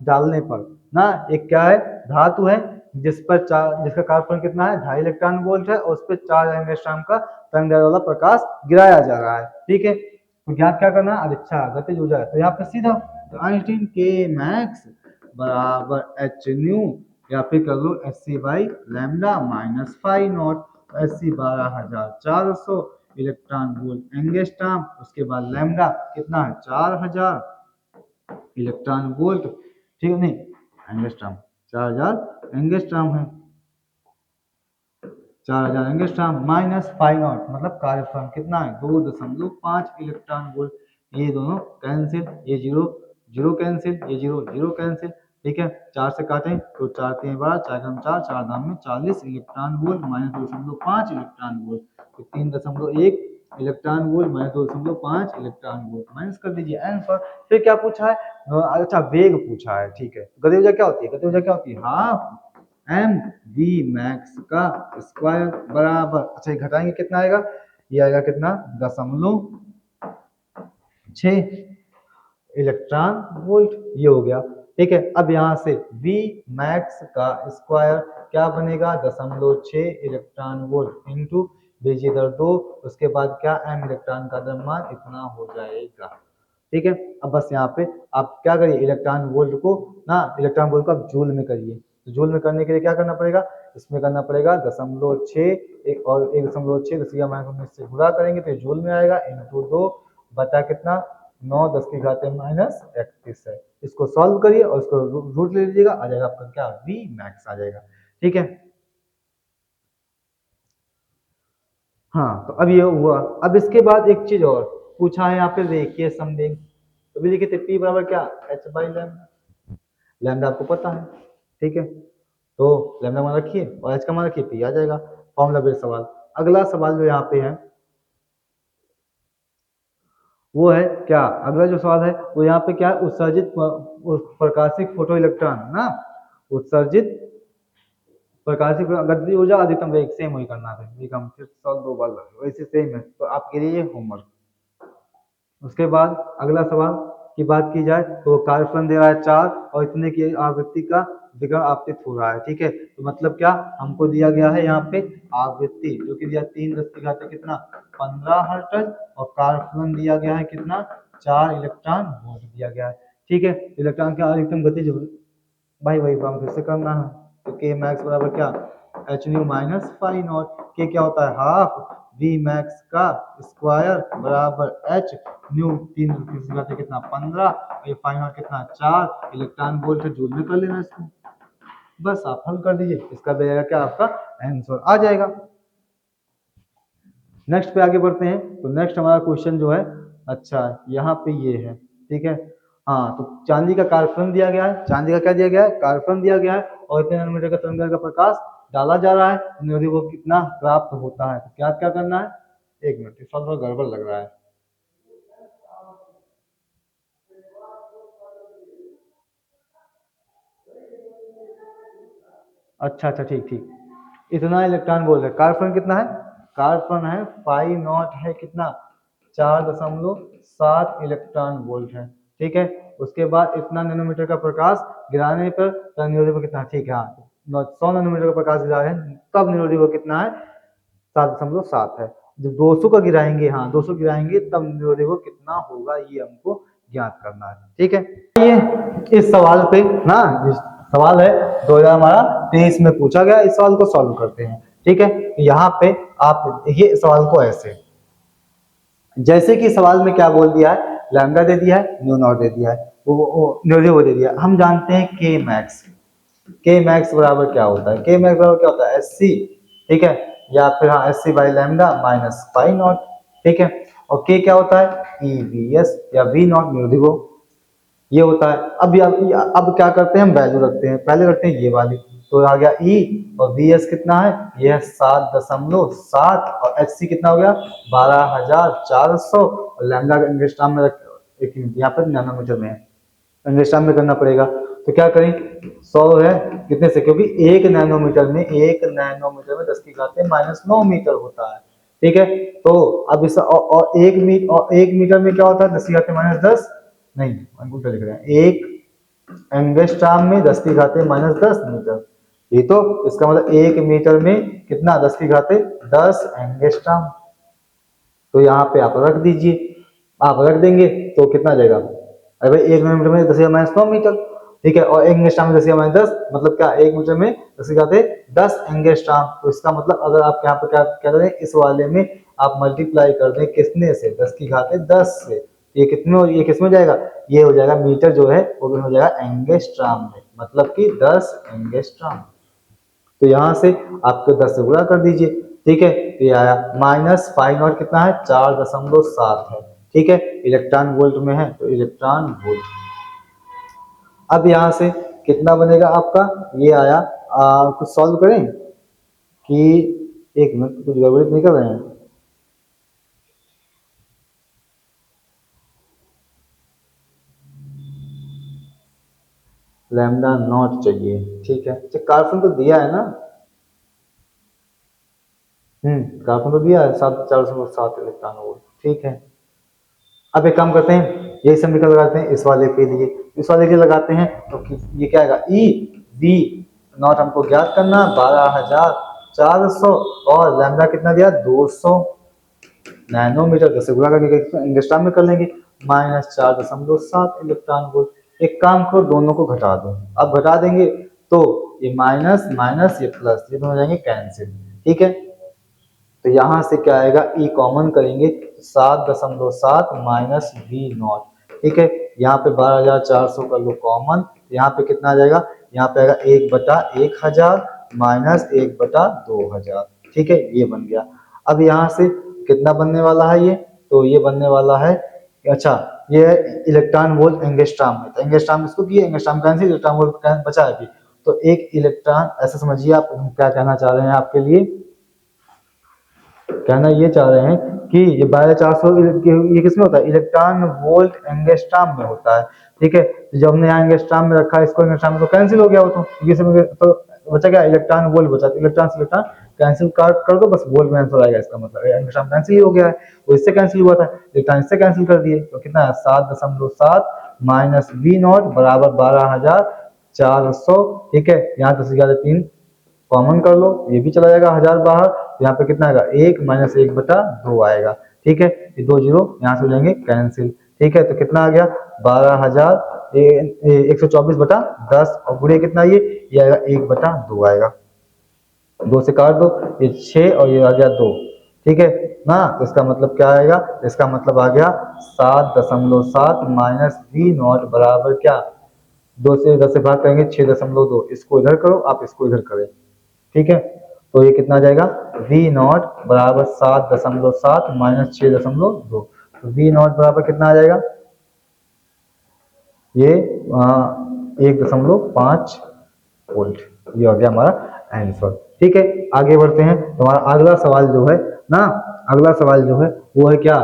डालने पर ना, एक क्या है धातु है जिस पर जिसका कार्बन कितना है 2.5 इलेक्ट्रॉन वोल्ट है, और उस पर 4 एंगस्ट्रॉम का तरंगदैर्घ्य वाला प्रकाश गिराया जा रहा है। ठीक है, तो ज्ञात क्या करना है, अच्छा गतिज ऊर्जा है, तो यहाँ पे सीधा तो आइंस्टीन के मैक्स बराबर एच न्यू, या फिर कर लो H C by lambda minus phi naught, H C 12,400 electron volt angstrom, उसके बाद लैम्डा कितना है 4,000 इलेक्ट्रॉन वोल्ट, ठीक है, नहीं एंगस्ट्रॉम 4,000 एंगस्ट्रॉम है, 4,000 एंगस्ट्रॉम माइनस फाई नॉट मतलब कार्यफल कितना है 2.5 इलेक्ट्रॉन वोल्ट, ये दोनों कैंसिल, ये जीरो जीरो कैंसिल, ये जीरो जीरो कैंसिल। ठीक है, 4 से काटें तो 4 3 12, 4 कम 4, 4 दाम में 40 electron volt minus 2.5 electron volt, तो 3.1 electron volt minus 2.5 electron volt, minus कर दीजिए आंसर। फिर क्या पूछा है, अच्छा वेग पूछा है। ठीक है, गति ऊर्जा क्या होती है, गति ऊर्जा क्या होती है, हाफ एम वी मैक्स का स्क्वायर बराबर, अच्छा ये घटाएंगे कितना आएगा, ये आएगा कितना 0.6 इलेक्ट्रॉन वोल्ट, ये हो गया। ठीक है, अब यहाँ से V मैक्स का स्क्वायर क्या बनेगा 0.6 इलेक्ट्रॉन वोल्ट इंटू बेजीदर 2, उसके बाद क्या m इलेक्ट्रॉन का द्रव्यमान इतना हो जाएगा। ठीक है, अब बस यहाँ पे आप क्या करिए, इलेक्ट्रॉन वोल्ट को ना, इलेक्ट्रॉन वोल्ट को आप जूल में करिए, तो जूल में करने के लिए क्या करना पड़ेगा, इसमें करना पड़ेगा 0.6 एक और 1.6 10 से गुणा करेंगे तो जूल में आएगा, इंटू 2 बटा कितना 9 10 की घात -31 है। इसको सॉल्व करिए और इसको रूट ले लीजिएगा, आ जाएगा आपका क्या V मैक्स आ जाएगा। ठीक है, हाँ तो अब ये हुआ। अब इसके बाद एक चीज और पूछा है यहाँ पे रेखीय संवेग, तो भी देखिए P बराबर क्या h बाई लैम्डा, लैम्डा आपको पता है। ठीक है, तो लैम्डा मान रखिए और h का मान रखिए, P आ जाएगा, फॉर्मूला बेस्ड सवाल। अगला सवाल जो यहाँ पे है वो है क्या, अगला जो सवाल है वो यहाँ पे क्या है, उत्सर्जित प्रकाशिक फोटो इलेक्ट्रॉन ना, उत्सर्जित प्रकाशिक गतिज ऊर्जा अधिकतम वेग, सेम वही करना है, ये हम फिर सॉल्व 2 बार वैसे सेम है, तो आपके लिए होमवर्क। उसके बाद अगला सवाल की बात की जाए तो कार्यफलन दे रहा है 4 और इतने की आवृत्ति का विकिरण आपतित हो रहा है। ठीक है, तो मतलब क्या हमको दिया गया है यहाँ पे आवृत्ति जो कि दिया 3 10 की घात कितना 15 हर्ट्ज, और कार्यफलन दिया गया है कितना 4 इलेक्ट्रॉन वोल्ट दिया गया है। ठीक है, इलेक्ट्रॉन की अधिकतम गति जो भाई वही काम फिर से करना है, तो के मैक्स बराबर क्या H nu minus phi nought, K क्या होता है हाफ वी मैक्स का स्क्वायर बराबर एच न्यू 3 कितना 15, ये फाई नॉट कितना 4 इलेक्ट्रॉन वोल्ट जूल में कर लेना इसको, बस आप हल कर दीजिए, इसका देगा क्या आपका आंसर आ जाएगा। नेक्स्ट पे आगे बढ़ते हैं, तो नेक्स्ट हमारा क्वेश्चन जो है, अच्छा यहाँ पे ये है। ठीक है, हाँ तो चांदी का कार्बन दिया गया है, चांदी का क्या दिया गया है कार्बन दिया गया है, और इतने नैनोमीटर का तरंगदैर्घ्य का प्रकाश डाला जा रहा है, यदि वो कितना प्राप्त होता है, तो क्या क्या करना है, एक मिनट थोड़ा गड़बड़ लग रहा है। अच्छा अच्छा, ठीक ठीक, इतना इलेक्ट्रॉन वोल्ट है। कार्बन कितना है? कार्बन है पाई नॉट है कितना, 4.7 इलेक्ट्रॉन वोल्ट है। ठीक है, उसके बाद इतना नैनोमीटर का प्रकाश गिराने पर निरोधी कितना, ठीक है, हाँ 100 नैनोमीटर का प्रकाश गिरा है तब निरोधी कितना है, 7.7 है। जब 200 का गिराएंगे, हाँ 200 गिराएंगे तब निरोधी कितना होगा, ये हमको ज्ञात करना है। ठीक है, ये इस सवाल पे ना, सवाल है 2023 में पूछा गया, इस सवाल को सॉल्व करते हैं। ठीक है, यहाँ पे आप ये सवाल को ऐसे, जैसे कि सवाल में क्या बोल दिया है, लैम्डा दे दिया है, न्यू नॉट दे दिया है, वो दे दिया है। हम जानते हैं के मैक्स, के मैक्स बराबर क्या होता है, के मैक्स बराबर क्या होता है, एस सी। ठीक है, या फिर हाँ S C by lambda minus pi nought. ठीक है, और के क्या होता है, ई वी एस या वी नॉट न्यूडिगो, ये होता है। अब क्या करते हैं, हम वैल्यू रखते हैं, पहले रखते हैं ये वाली, तो आ गया ई, और वी एस कितना है, ये है 7.7, और एच सी कितना हो गया 12,400, और लैम्डा एंगस्ट्रॉम में एक मिनट, यहाँ पर नैनोमीटर में है, एंगस्ट्रॉम में करना पड़ेगा। तो क्या करें, 100 है कितने से, क्योंकि एक नैनोमीटर में 10 की घात -9 मीटर होता है। ठीक है, तो अब इस और एक मीटर में क्या होता है, 10 की घात -10, नहीं उल्टा लिख रहे हैं, एक एंगस्ट्रॉम में 10 की घात -10 मीटर, ये तो इसका मतलब एक मीटर में कितना, 10 की घात 10 एंगस्ट्रॉम। तो यहाँ पे आप रख दीजिए, आप रख देंगे तो कितना जाएगा, अरे भाई एक मीटर में 10 -9 मीटर। ठीक है, और एक एंगस्ट्रॉम में 10 -10 मतलब क्या, एक मीटर में 10 की घात 10 एंगस्ट्रॉम। तो इसका मतलब अगर आप यहाँ पे क्या कह रहे हैं, इस वाले में आप मल्टीप्लाई कर दें किसने से, 10 की घात 10 से, ये किसमें जाएगा, ये हो जाएगा मीटर जो है वो हो जाएगा एंगस्ट्रॉम में, मतलब कि 10 एंगस्ट्रॉम। तो यहाँ से आपको 10 से गुणा कर दीजिए। ठीक है, ये आया माइनस पाई नॉट कितना है, 4.7 है। ठीक है, इलेक्ट्रॉन वोल्ट में है तो इलेक्ट्रॉन वोल्ट। अब यहाँ से कितना बनेगा आपका, ये आया, कुछ सॉल्व करें कि, एक मिनट कुछ गड़बड़ी नहीं कर रहे हैं, लैम्डा नॉट चाहिए। ठीक है, अच्छा कार्बन तो दिया है ना, कार्बन तो दिया है 4.7 इलेक्ट्रॉन वोल्ट। ठीक है, अब एक काम करते हैं, यही समीकरण लगाते हैं इस वाले के लिए, इस वाले के लिए लगाते हैं तो ये क्या आएगा, ई वी नॉट हमको ज्ञात करना 12,400, और लैम्डा कितना दिया 200 नैनोमीटर, जैसे गुणा करके एंगस्ट्रॉम में कर लेंगे, -4.7 इलेक्ट्रॉन वोल्ट। एक काम करो, दोनों को घटा दो, अब घटा देंगे तो ये माइनस माइनस ये प्लस, ये दोनों हो जाएंगे कैंसिल। ठीक है, तो यहां से क्या आएगा, ई कॉमन करेंगे, 7.7 माइनस वी नॉट। ठीक है, यहाँ पे 12,400 कर लो कॉमन, यहाँ पे कितना आ जाएगा, यहाँ पे आएगा 1/1000 माइनस 1/2000। ठीक है, ये बन गया। अब यहाँ से कितना बनने वाला है ये, तो ये बनने वाला है, अच्छा ये है इलेक्ट्रॉन वोल्ट एंगस्ट्रॉम में, तो एंगस्ट्रॉम इसको किए, एंगस्ट्रॉम कैंसिल, इलेक्ट्रॉन वोल्ट बचा है अभी। तो एक इलेक्ट्रॉन, ऐसा समझिए आप क्या कहना चाह रहे हैं, आपके लिए कहना ये चाह रहे हैं कि ये 12,400 ये किसमें होता है, इलेक्ट्रॉन वोल्ट एंगस्ट्रॉम में होता है। ठीक है, जब हमने यहाँ एंगस्ट्रॉम में रखा है, इसको एंगस्ट्रॉम में, तो कैंसिल हो गया वो, तो बचा क्या, इलेक्ट्रॉन वोल्ट बचा, इलेक्ट्रॉन से इलेक्ट्रॉन कैंसिल कर दो, बस वोल्ट में आंसर आएगा, इसका मतलब एंगस्ट्रॉम कैंसिल ही हो गया है, वो इससे कैंसिल हुआ था, इलेक्ट्रॉन इससे कैंसिल कर दिए, तो कितना है 7.7 माइनस वी नॉट बराबर 12,400। ठीक है, यहाँ 10 कॉमन कर लो, ये भी चला जाएगा 1000 बाहर, यहाँ पे कितना आएगा 1 माइनस 1/2 आएगा। ठीक है, ये 2 जीरो यहाँ से हो जाएंगे कैंसिल। ठीक है, तो कितना आ गया 12,124/10, और गुणे कितना ये आएगा 1/2 आएगा, 2 से काट दो, ये 6 और ये आ गया 2। ठीक है ना, तो इसका मतलब क्या आएगा, इसका मतलब आ गया 7.7 माइनस वी नॉट बराबर क्या, 2 से 10 से भाग करेंगे 6.2, इसको इधर करो, आप इसको इधर करें। ठीक है, तो ये कितना आ जाएगा, वी नॉट बराबर 7.7 माइनस 6.2, तो वी नॉट बराबर कितना आ जाएगा, ये 1.5 वोल्ट, ये हो गया हमारा आंसर। ठीक है, आगे बढ़ते हैं, तो हमारा अगला सवाल जो है ना, अगला सवाल जो है वो है क्या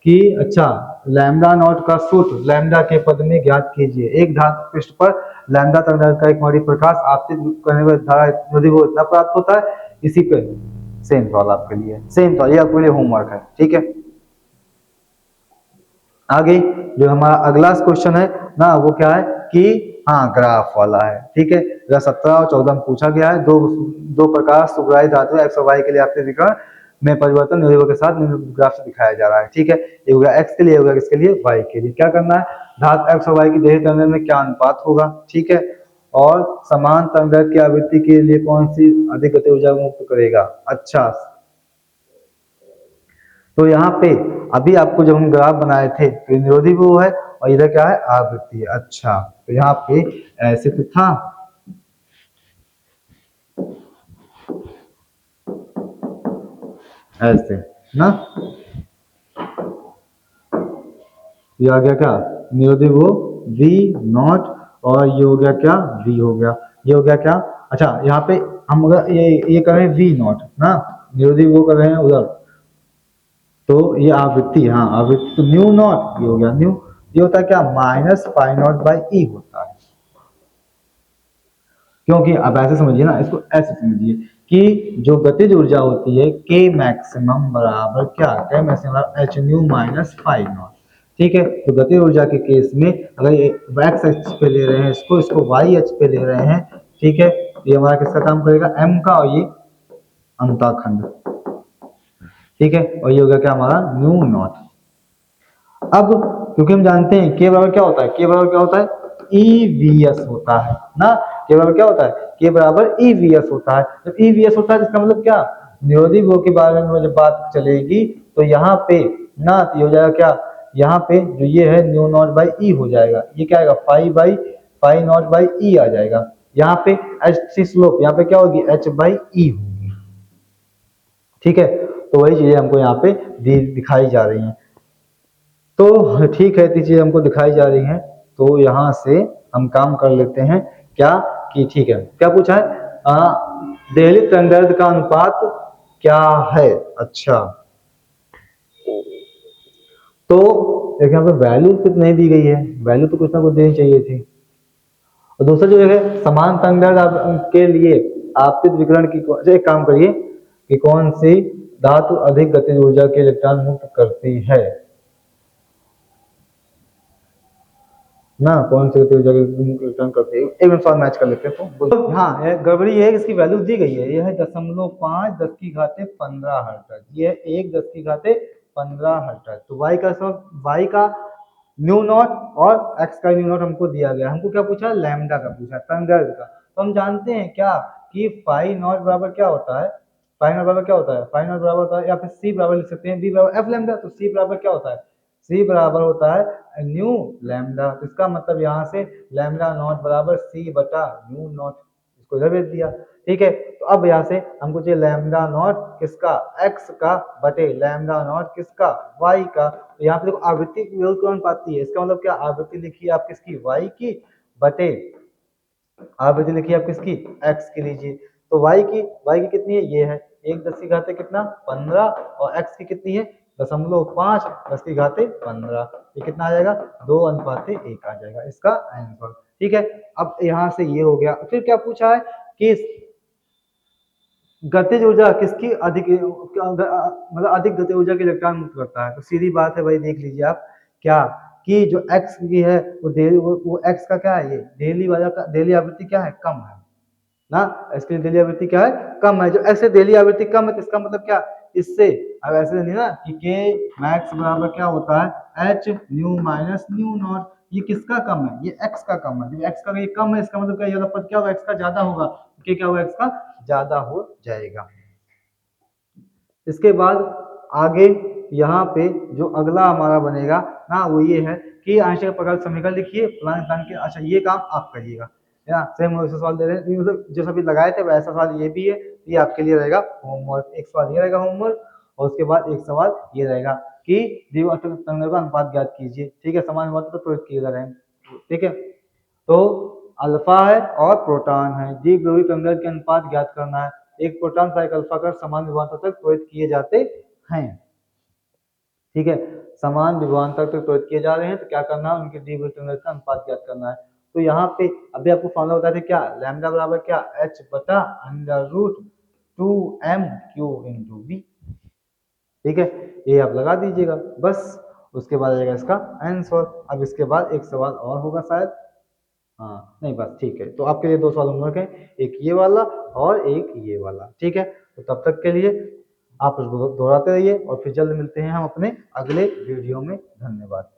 कि, अच्छा लैम्डा नॉट का सूत्र लैम्डा के पद में ज्ञात कीजिए। एक धातु पृष्ठ पर लैम्डा तरंगदैर्घ्य का एक मणि प्रकाश आपतित करने पर धारा नदी को इतना प्राप्त होता है। इसी पे सेम सवाल आपके लिए, सेम सवाल, ये आपके लिए होमवर्क है, ठीक है। आगे जो हमारा अगला क्वेश्चन है ना, वो क्या है कि हाँ ग्राफ वाला है, ठीक है। 17 और 14 में पूछा गया है, दो प्रकार सुग्राही धातु एक्स और वाई के लिए आपके विकर्ण में परिवर्तन निर्भर के साथ ग्राफ से दिखाया जा रहा है, ठीक है। ये हो गया एक्स के लिए, होगा किसके लिए, वाई के लिए। क्या करना है, धातु एक्स और वाई की देह तरंग में क्या अनुपात होगा, ठीक है। और समान तरंग की आवृत्ति के लिए कौन सी अधिक गति ऊर्जा मुक्त करेगा। अच्छा, तो यहाँ पे अभी आपको जब हम ग्राफ बनाए थे तो निरोधी वो है और इधर क्या है, आवृत्ति है। अच्छा, तो यहाँ पे ऐसे तो था, ऐसे ना, ये आ गया क्या, निरोधी वो V नॉट, और ये हो गया क्या, V हो गया, ये हो गया क्या। अच्छा, यहाँ पे हम अगर ये कर रहे हैं V नॉट ना, निरोधी वो कर रहे हैं उधर, तो ये आवृत्ति, हाँ आवृत्ति, तो न्यू नॉट, ये हो गया न्यू, ये होता है क्या, minus pi not by E होता है। क्योंकि अब ऐसे समझिए ना, इसको ऐसे समझिए कि जो गतिज ऊर्जा होती है के मैक्सिमम बराबर क्या, के maximum H nu minus pi nought, ठीक है। तो गतिज ऊर्जा के केस में अगर ये एक्स एच पे ले रहे हैं इसको, इसको वाई एच पे ले रहे हैं, ठीक है, तो ये हमारा किसका काम करेगा, एम का, और ये अंताखंड, ठीक है। और ये हो गया क्या हमारा, न्यू नॉट। अब क्योंकि हम जानते हैं के बराबर क्या होता है, के बराबर क्या होता है, EVS होता है ना, के बराबर क्या होता है, के बराबर EVS होता है। जब EVS होता है इसका मतलब क्या, निरोधी वो के बारे में जब बात चलेगी तो यहाँ पे ना, तो ये हो जाएगा क्या, यहाँ पे जो ये है न्यू नॉट बाई ई हो जाएगा, ये क्या आएगा, पाई नॉट बाई ई आ जाएगा। यहाँ पे एच सी स्लोप, यहाँ पे क्या होगी, एच बाई ई होगी, ठीक है। तो वही चीजें हमको यहाँ पे दिखाई जा रही हैं। तो ठीक है, चीजें हमको दिखाई जा रही हैं, तो यहाँ से हम काम कर लेते हैं क्या, कि ठीक है, क्या पूछा है, देहली तरंग का अनुपात क्या है। अच्छा, तो देखिए यहाँ पे वैल्यू कुछ नहीं दी गई है, वैल्यू तो कुछ ना कुछ देनी चाहिए थी। और दूसरा जो है समान तरंग के लिए आपतित विकिरण की, एक काम करिए कि कौन सी धातु अधिक गतिज ऊर्जा के इलेक्ट्रॉन मुक्त करती है ना, कौन सी गति ऊर्जा के रिटर्न करती है, एक मिनट सवाल मैच कर लेते हैं। तो हाँ, गड़बड़ी है, इसकी वैल्यू दी गई है, ये है 0.5 10 की घाते 15 हर्ट्ज, ये है 1 10 की घाते 15 हर्ट्ज। तो y का न्यू नॉट और x का न्यू नॉट हमको दिया गया, हमको क्या पूछा, लैम्डा का पूछा, तरंगदैर्घ्य का। तो हम जानते हैं क्या कि फाई नॉट बराबर क्या होता है, फाई नॉट बराबर क्या होता है, फाई नॉट बराबर होता है, या फिर सी बराबर लिख सकते हैं बी बराबर एफ लैम्डा। तो सी बराबर क्या होता है, सी बराबर होता है न्यू लैम्डा। तो इसका मतलब यहाँ से लैम्डा नॉट बराबर सी बटा न्यू नॉट, इसको इधर भेज दिया, ठीक है। तो अब यहाँ से हमको चाहिए लैम्डा नॉट किसका, एक्स का, बटे लैम्डा नॉट किसका, वाई का। तो यहाँ पे देखो आवृत्ति कौन पाती है, इसका मतलब क्या, आवृत्ति लिखिए आप किसकी, वाई की, बटे आवृत्ति लिखिए आप किसकी, एक्स की लीजिए। तो वाई की कितनी है, ये है 1 10 की घाते कितना 15, और एक्स की कितनी है 0.5 10 की घाते 15, ये कितना आ जाएगा 2:1 आ जाएगा इसका आंसर, ठीक है। अब यहाँ से ये हो गया, फिर क्या पूछा है कि गतिज ऊर्जा किसकी अधिक, मतलब अधिक गतिज ऊर्जा के इलेक्ट्रॉन मुक्त करता है। तो सीधी बात है भाई, देख लीजिए आप क्या, कि जो x की है वो x का क्या है, ये डेली वाला का डेली आवृत्ति क्या है, कम है ना, इसकी डेली आवृत्ति क्या है, कम है। जो x से डेली आवृत्ति कम है तो इसका मतलब क्या, इससे अब ऐसे नहीं ना कि k मैक्स बराबर क्या होता है, h new minus nu not. ये किसका कम है, ये x का कम है। जब x का ये कम है इसका मतलब क्या, ये वाला पद क्या होगा, x का ज्यादा होगा, तो क्या होगा, x का ज्यादा हो जाएगा। इसके बाद आगे यहाँ पे जो अगला हमारा बनेगा ना, वो ये है कि आंशिक प्रकार समीकरण लिखिए प्लान के। अच्छा, ये काम आप करिएगा, या सेम वैसे सवाल दे रहे हैं, मतलब जो सभी लगाए थे वैसा सवाल ये भी है, ये आपके लिए रहेगा होमवर्क। एक सवाल ये रहेगा होमवर्क, और उसके बाद एक सवाल ये रहेगा कि तरंगों का अनुपात ज्ञात कीजिए, ठीक है। समान अनुपात तो प्रेरित किए जा रहे हैं, ठीक है। तो अल्फा है और प्रोटॉन है, द्विध्रुवी तरंग के अनुपात ज्ञात करना है। एक प्रोटॉन का एक अल्फा का समान विभवांतर तक प्रेरित किए जाते हैं, ठीक है। समान विभवांतर तक त्वरित किए जा रहे हैं तो क्या करना है, उनके डी विभवांतर का अनुपात ज्ञात करना है। तो यहाँ पे अभी आपको फॉर्मूला बता दें क्या, लैम्डा बराबर क्या, h बटा under root 2m q × v। ठीक है, ये आप लगा दीजिएगा बस, उसके बाद आएगा इसका आंसर। अब इसके बाद एक सवाल और होगा शायद, हाँ नहीं बस ठीक है, तो आपके लिए दो सवाल होमवर्क है, एक ये वाला और एक ये वाला। ठीक है, तो तब तक के लिए आप उसको दोहराते रहिए और फिर जल्द मिलते हैं हम अपने अगले वीडियो में। धन्यवाद।